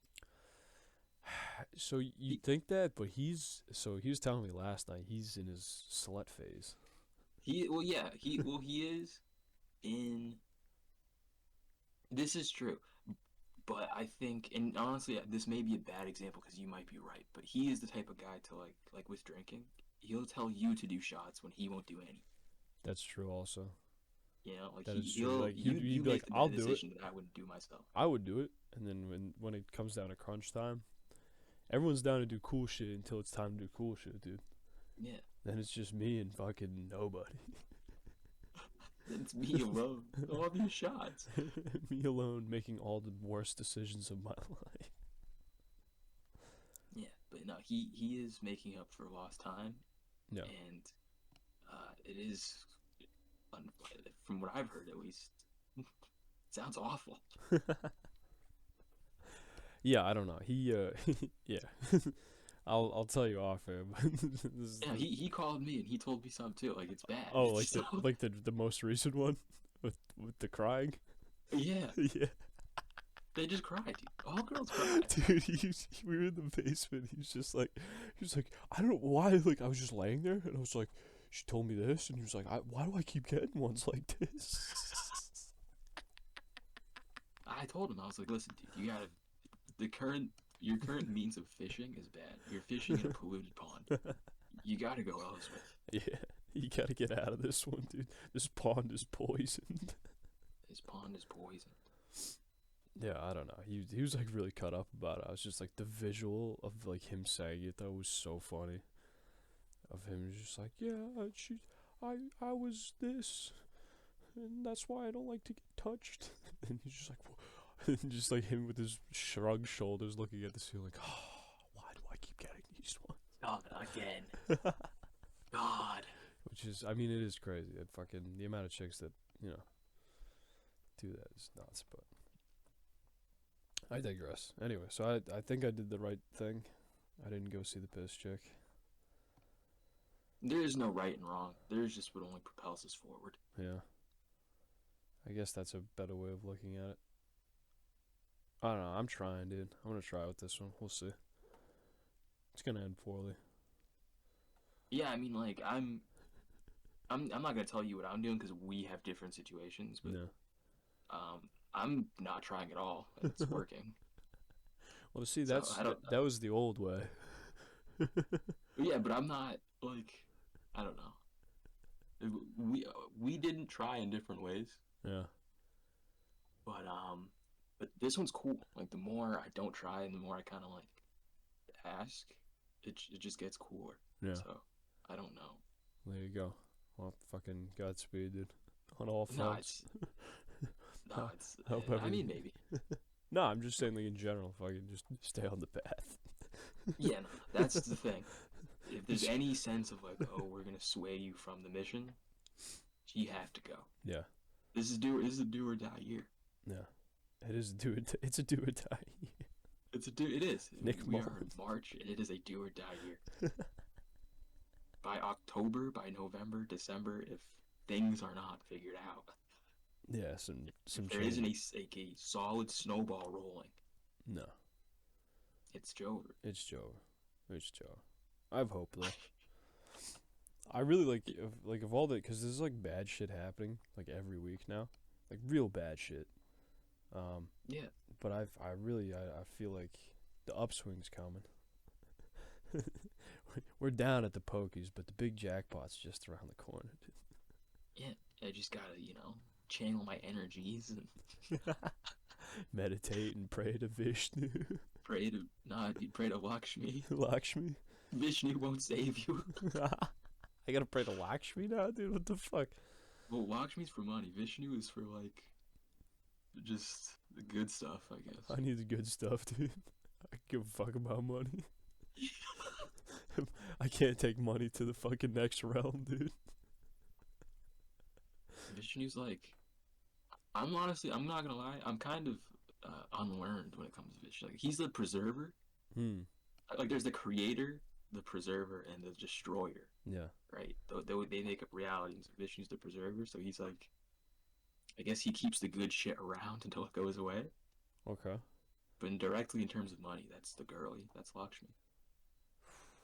So you think that, but he was telling me last night he's in his slut phase. He is in. This is true. But I think, and honestly, this may be a bad example because you might be right, but he is the type of guy to like with drinking, he'll tell you to do shots when he won't do any. That's true also. You know, like That is he'll, true. Like, you you'd be make like, the I'll bad do it. decision that I wouldn't do myself. I would do it, and then when it comes down to crunch time, everyone's down to do cool shit until it's time to do cool shit, dude. Yeah. Then it's just me and fucking nobody. It's me alone. All these shots. Me alone making all the worst decisions of my life. Yeah, but no, he is making up for lost time. No. And it is, from what I've heard at least, it sounds awful. Yeah, I don't know. He yeah. I'll tell you off air. Yeah, he called me and he told me something too. Like it's bad. Oh, like So- the most recent one with the crying. yeah, Yeah, they just cried. Dude. All girls cry. dude. We were in the basement. He was like, I don't know why. Like, I was just laying there, and I was like, she told me this, and he was like, why do I keep getting ones like this? I told him, I was like, listen, dude, you gotta the current your current means of fishing is bad. You're fishing in a polluted pond. You gotta go elsewhere. Yeah, you gotta get out of this one, dude. This pond is poisoned. This pond is poisoned. Yeah, I don't know. He was like really cut up about it. I was just like the visual of like him saying it though was so funny. Of him just like, yeah, I was this, and that's why I don't like to get touched. And he's just like, and just like him with his shrugged shoulders, looking at the ceiling, like, oh, why do I keep getting these ones? Oh, again. God. Which is, I mean, it is crazy. It fucking the amount of chicks that do that is nuts. But I digress. Anyway, so I think I did the right thing. I didn't go see the piss chick. There is no right and wrong. There is just what only propels us forward. Yeah. I guess that's a better way of looking at it. I don't know. I'm trying, dude. I'm gonna try with this one. We'll see. It's gonna end poorly. Yeah, I mean, like I'm not gonna tell you what I'm doing because we have different situations, but Yeah. I'm not trying at all. And it's working. Well, see, So, that was the old way. Yeah, but I'm not like I don't know. We didn't try in different ways, Yeah. but this one's cool. Like the more I don't try and the more I kind of like ask, it just gets cooler. Yeah. So I don't know. There you go. Well, fucking Godspeed, dude. On all No, fronts. it's. Hope I mean, maybe. No, I'm just saying, like, in general, fucking just stay on the path. Yeah, no, that's the thing. If there's any sense of like, oh, we're gonna sway you from the mission, you have to go. Yeah. This is a do or die year. Yeah. It is it's a do or die. It is. Nick We are Mullen. in March, and it is a do or die year. By October, by November, December, if things are not figured out, Yeah, some if there isn't a solid snowball rolling, No. it's Joe. It's Joe. It's Joe. I have hope, though. I really like of all the, because there's like bad shit happening like every week now, like real bad shit. Yeah. But I feel like the upswing's coming. We're down at the pokies, but the big jackpot's just around the corner. Yeah, I just gotta, channel my energies and Meditate and pray to Vishnu. pray to Lakshmi. Lakshmi. Vishnu won't save you. I gotta pray to Lakshmi now, dude. What the fuck? Well, Lakshmi's for money. Vishnu is for like just the good stuff, I guess. I need the good stuff, dude. I give a fuck about money. I can't take money to the fucking next realm, dude. Vishnu's like, I'm not gonna lie, I'm kind of unlearned when it comes to Vishnu. Like, he's the preserver. Like, there's the creator, the preserver, and the destroyer. Yeah. Right? They make up realities. Vishnu's the preserver, so he's like, I guess he keeps the good shit around until it goes away. Okay. But indirectly, in terms of money, that's the girlie. That's Lakshmi.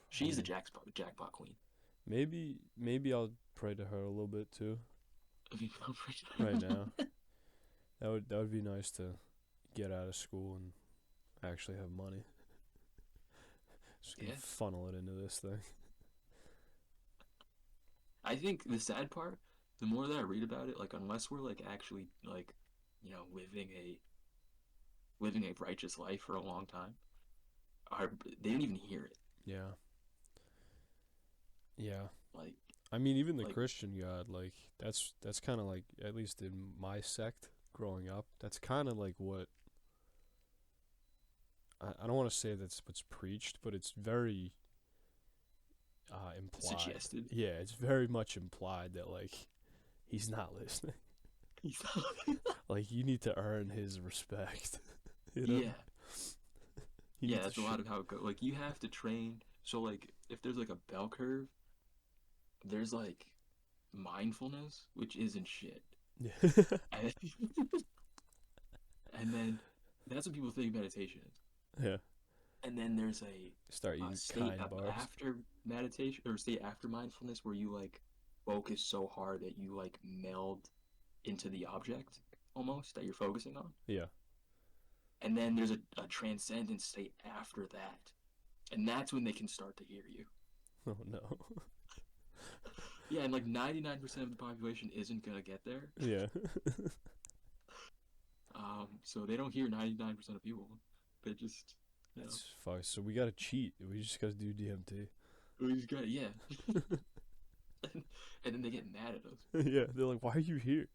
She's the jackpot queen. Maybe I'll pray to her a little bit too. I mean, Right now. That would be nice to get out of school and actually have money. Just gonna funnel it into this thing. I think the sad part, the more that I read about it, like unless we're like actually like, living a righteous life for a long time, they didn't even hear it. Yeah. Yeah. Like, I mean, even the Christian God, like that's kind of like, at least in my sect growing up, that's kind of like what I don't want to say that's what's preached, but it's very implied. Suggested. Yeah, it's very much implied that like he's not listening. Like, you need to earn his respect. Yeah. Yeah, that's a lot of how it goes. Like, you have to train. So, like, if there's like a bell curve, there's like mindfulness, which isn't shit. Yeah. And then that's what people think meditation is. Yeah. And then there's a start eating state bars after meditation, or state after mindfulness, where you like focus so hard that you like meld into the object almost that you're focusing on. Yeah. And then there's a transcendent state after that. And that's when they can start to hear you. Oh no. Yeah, and like 99% of the population isn't gonna get there. Yeah. So they don't hear 99% of people. They just, That's fine. So we gotta cheat. We just gotta do DMT. we just got, yeah. And then they get mad at us. Yeah, they're like, "Why are you here?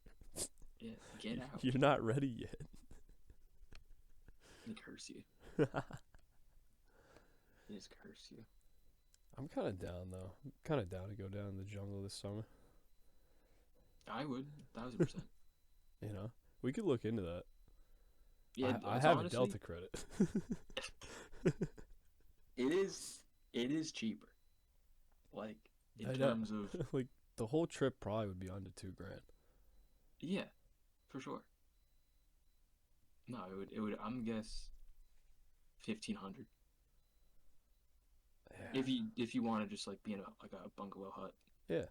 Yeah, get out. You're not ready yet." They curse you. They just curse you. I'm kind of down though. I'm kind of down to go down in the jungle this summer. I would, 1,000%. You know, we could look into that. Yeah, I have honestly, a Delta credit. it is cheaper. Like in I know. terms of Like the whole trip probably would be under $2,000. yeah, for sure. No, it would I'm guess 1,500 Yeah. if you want to just like be in a bungalow hut. Yeah.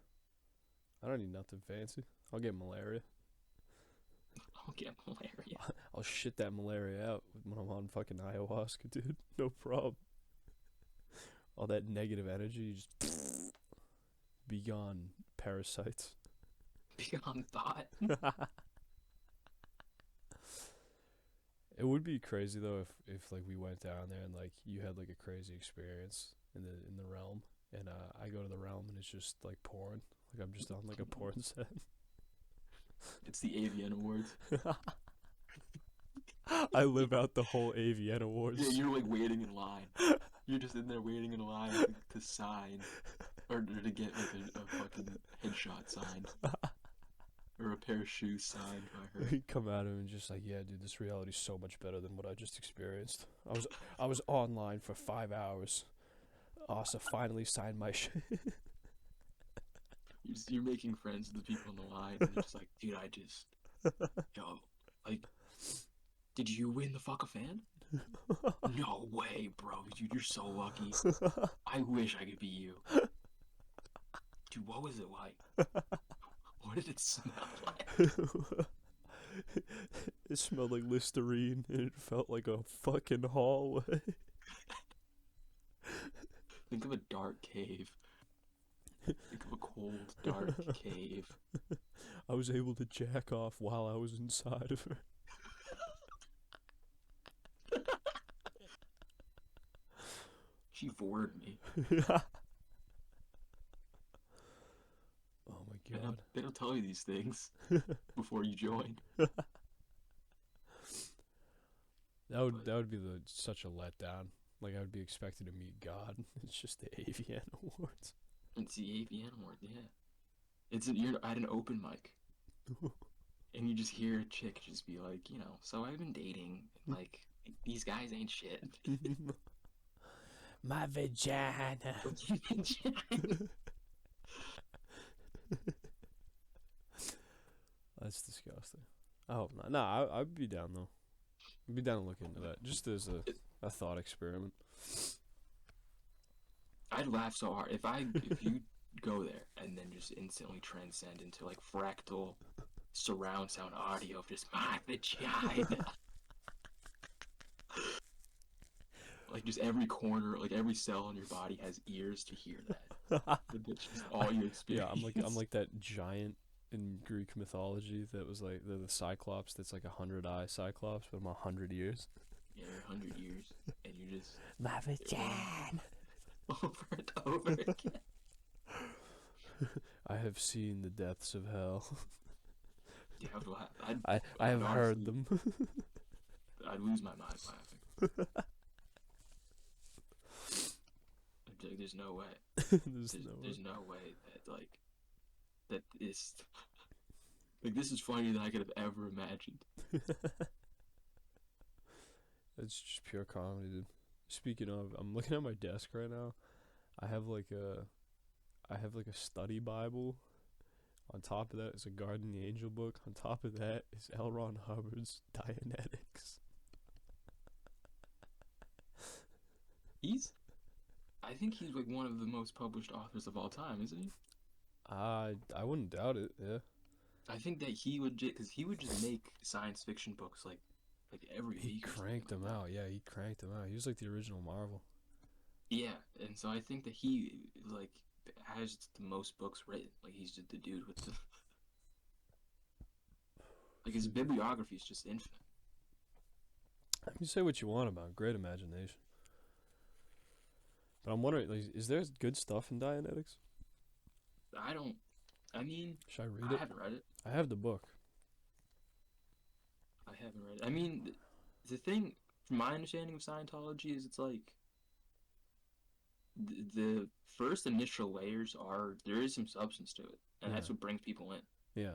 I don't need nothing fancy. I'll get malaria. I'll get malaria. I'll shit that malaria out when I'm on fucking ayahuasca, dude. No problem. All that negative energy, you just be gone, parasites. Beyond thought. It would be crazy though if like we went down there and like you had like a crazy experience in the realm, and I go to the realm and it's just like porn. Like I'm just on like a porn set. It's the AVN Awards. I live out the whole AVN Awards. Yeah, you're like waiting in line. You're just in there waiting in line to sign, or to get like a fucking headshot signed, or a pair of shoes signed by her. He'd come at him and just like, yeah, dude, this reality's so much better than what I just experienced. I was online for 5 hours. Asa finally signed my shit. You're making friends with the people in the line, and they're just like, dude, yo, like, did you win the fuck a fan? No way, bro. Dude, you're so lucky. I wish I could be you. Dude, what was it like? What did it smell like? It smelled like Listerine, and it felt like a fucking hallway. Think of a dark cave. Think of a cold, dark cave. I was able to jack off while I was inside of her. She bored me. Oh my god. They don't tell you these things before you join. That would be such a letdown. Like I would be expected to meet God. It's just the AVN Awards. It's the AVN Award, yeah. You're at an open mic. And you just hear a chick just be like, so I've been dating, and like, these guys ain't shit. My vagina. That's disgusting. I hope not. Nah, I'd be down though. I'd be down to look into that, just as a thought experiment. I'd laugh so hard if you go there and then just instantly transcend into like fractal surround sound audio of just my vagina. Like just every corner, like every cell in your body has ears to hear that. That's just all you experience. Yeah, I'm like that giant in Greek mythology that was like the Cyclops that's like 100-eye Cyclops, but I'm 100 years. Yeah, you're 100 years, and you just my vagina. Over and over again. I have seen the depths of hell. Yeah, I have heard them. I'd lose my mind laughing. I'd be like, there's no way. There's no way that that is like this is funnier than I could have ever imagined. It's just pure comedy, dude. Speaking of, I'm looking at my desk right now. I have like a study Bible. On top of that is a Guardian the Angel book. On top of that is L. Ron Hubbard's Dianetics. I think he's like one of the most published authors of all time, isn't he? I wouldn't doubt it. Yeah. I think that he would, because he would just make science fiction books like like every He week or something cranked like them that. out. Yeah, he cranked them out. He was like the original Marvel. Yeah, and so I think that he like has the most books written. Like he's just the dude with the like his bibliography is just infinite. You say what you want about him. Great imagination. But I'm wondering, like, is there good stuff in Dianetics? I don't. I mean, Should I read I it? haven't read it. I have the book. I haven't read it. I mean, the thing, from my understanding of Scientology, is it's like the first initial layers are there is some substance to it, and Yeah. that's what brings people in. Yeah.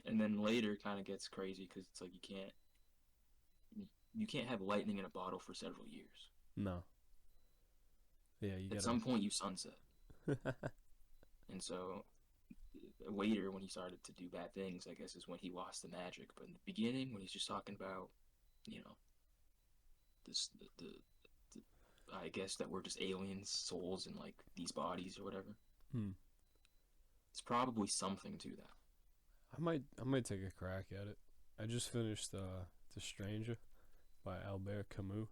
And then later, kind of gets crazy because it's like you can't have lightning in a bottle for several years. No. Yeah, you At gotta. some point, you sunset, and so later when he started to do bad things, I guess is when he lost the magic. But in the beginning, when he's just talking about, you know, this the I guess that we're just aliens, souls in like these bodies or whatever. Hmm. It's probably something to that. I might take a crack at it. I just finished The Stranger by Albert Camus.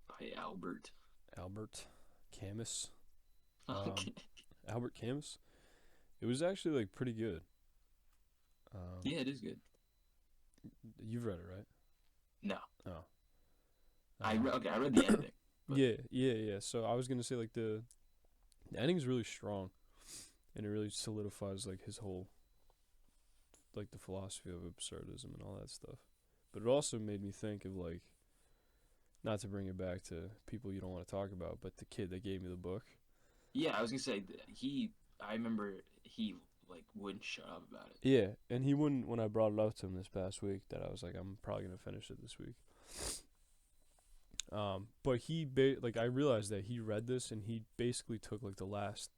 By Albert. Albert Camus. Okay. Albert Camus. It was actually like pretty good. Yeah, it is good. You've read it, right? No, Oh. I read the ending. But Yeah. So I was gonna say like the ending's really strong, and it really solidifies like his whole like the philosophy of absurdism and all that stuff. But it also made me think of like, not to bring it back to people you don't want to talk about, but the kid that gave me the book. yeah, I was gonna say I remember he like wouldn't shut up about it. Yeah, and he wouldn't when I brought it up to him this past week that I was like, I'm probably gonna finish it this week. But like I realized that he read this and he basically took like the last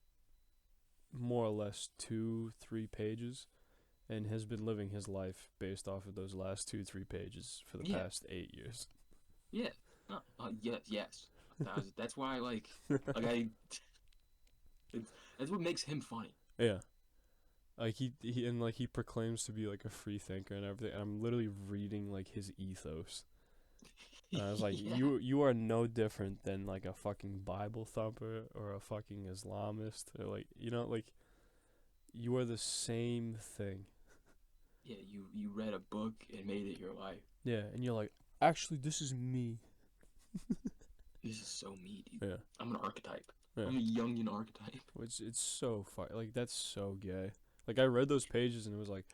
more or less 2-3 pages and has been living his life based off of those last 2-3 pages for the Yeah, past 8 years. yeah, no, yes. That's why like I it's, that's what makes him funny. Yeah. Like he proclaims to be like a free thinker and everything. And I'm literally reading like his ethos. And I was like, Yeah, you are no different than like a fucking Bible thumper or a fucking Islamist or like like you are the same thing. yeah. You read a book and made it your life. Yeah, and you're like, actually, this is me. This is so me, dude. Yeah, I'm an archetype. yeah. I'm a Jungian archetype. Which it's so fun. Like that's so gay. Like I read those pages and it was like,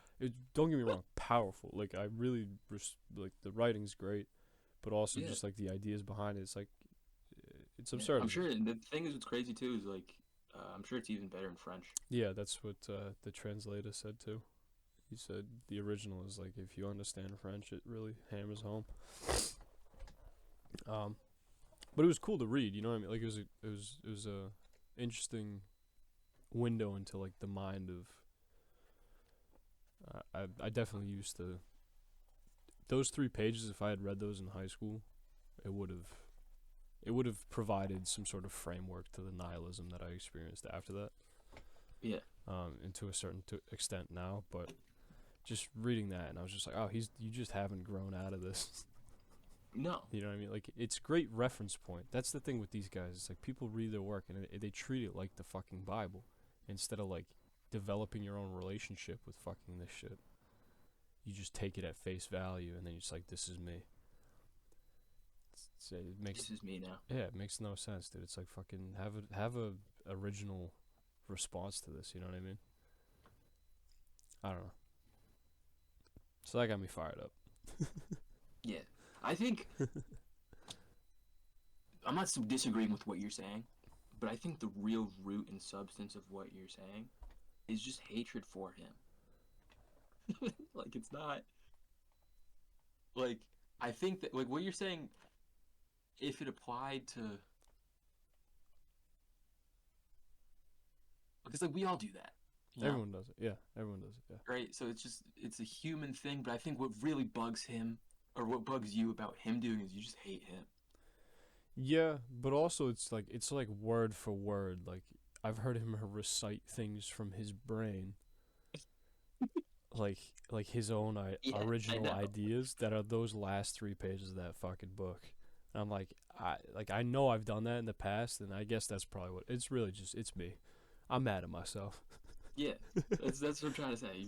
don't get me wrong, powerful. Like I really like the writing's great, but also Yeah, just like the ideas behind it. It's like it's yeah. I'm absurd. sure. And the thing is, what's crazy too is like, I'm sure it's even better in French. Yeah, that's what the translator said too. He said the original is like if you understand French, it really hammers home. But it was cool to read. You know what I mean? Like it was a interesting window into like the mind of. I definitely used to. Those 3 pages, if I had read those in high school, it would have provided some sort of framework to the nihilism that I experienced after that. Yeah, And to a certain extent now, but just reading that, and I was just like, oh, you just haven't grown out of this. no, You know what I mean? Like it's great reference point. That's the thing with these guys. It's like people read their work and they treat it like the fucking Bible instead of like developing your own relationship with fucking this shit. You just take it at face value and then you're just like, this is me. It makes this is me now. yeah, it makes no sense, dude. It's like fucking have a original response to this. You know what I mean? I don't know. So that got me fired up. Yeah, I think I'm not disagreeing with what you're saying, but I think the real root and substance of what you're saying is just hatred for him. Like it's not like I think that like what you're saying, if it applied to, because like we all do that, you know, Everyone does it. Yeah, everyone does it. Yeah. right? So it's a human thing, but I think what really bugs him or what bugs you about him doing is you just hate him. Yeah, but also it's like word for word. Like I've heard him recite things from his brain. like his own Yeah, I original know. ideas that are those last 3 pages of that fucking book. And I'm like, I know I've done that in the past, and I guess that's probably what it's really just it's me. I'm mad at myself. Yeah, that's what I'm trying to say.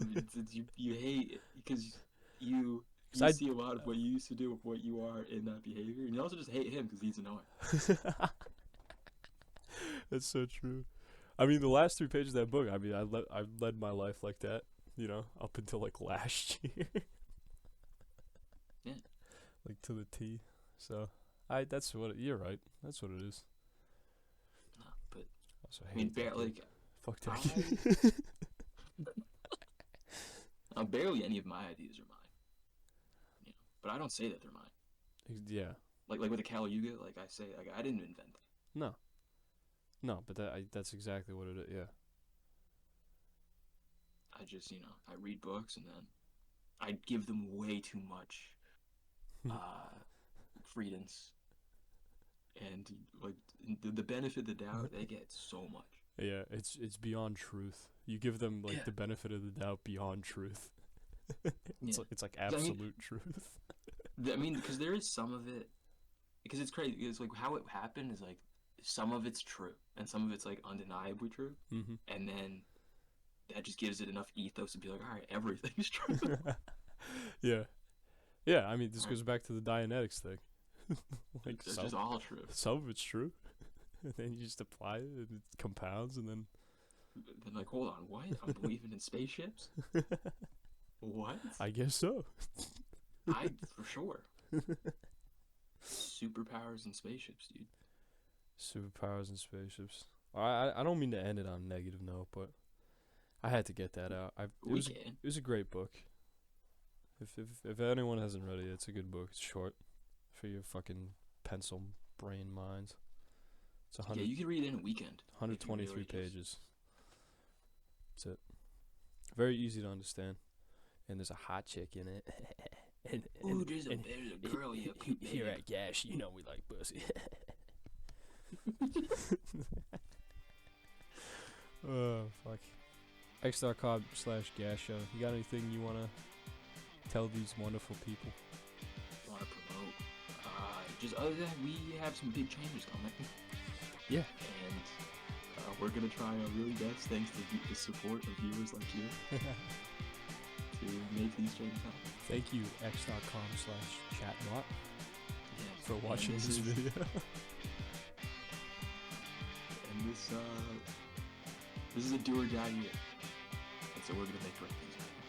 You hate it because you Cause you see a lot of what you used to do with what you are in that behavior, and you also just hate him because he's annoying. That's so true. I mean, the last 3 pages of that book. I mean, I led my life like that, up until like last year, Yeah, like to the T. So, that's what you're right. That's what it is. no, but I also I mean, hate that book. like Fuck that I, kid. barely any of my ideas are mine, but I don't say that they're mine. Yeah. Like with the Cali like I say, like I didn't invent that. No. No, but that's exactly what it is. Yeah. I just, I read books and then I give them way too much uh, credence and like the benefit of the doubt. They get so much. Yeah, it's beyond truth. You give them like Yeah, the benefit of the doubt beyond truth. yeah. It's like 'Cause absolute truth. I mean, because there is some of it. Because it's crazy. It's like how it happened is like some of it's true and some of it's like undeniably true, Mhm. and then that just gives it enough ethos to be like, all right, everything's true. Yeah. Yeah, I mean, this All right, goes back to the Dianetics thing. Like it's just all true. some of it's true, and then you just apply it, and it compounds, and then Then like, hold on, what? I'm believing in spaceships? What? I guess so. For sure. Superpowers and spaceships, dude. Superpowers and spaceships. I don't mean to end it on a negative note, but I had to get that out. We can. It was a great book. If anyone hasn't read it, it's a good book. It's short for your fucking pencil brain minds. It's Yeah, you can read it in a weekend. If you 123 really just... pages. That's it. Very easy to understand. And there's a hot chick in it. Ooh, there's a girl here at Gash, we like pussy. Oh, fuck. X.com/Gash show. You got anything you want to tell these wonderful people? Want to promote? Just other than that, we have some big changes coming. Yeah. And we're going to try our really best, thanks to the support of viewers like you, to make these changes happen. Thank you, X.com/chatbot, Yes. for watching this video. And this is a do or die year. And so we're going to make great things happen.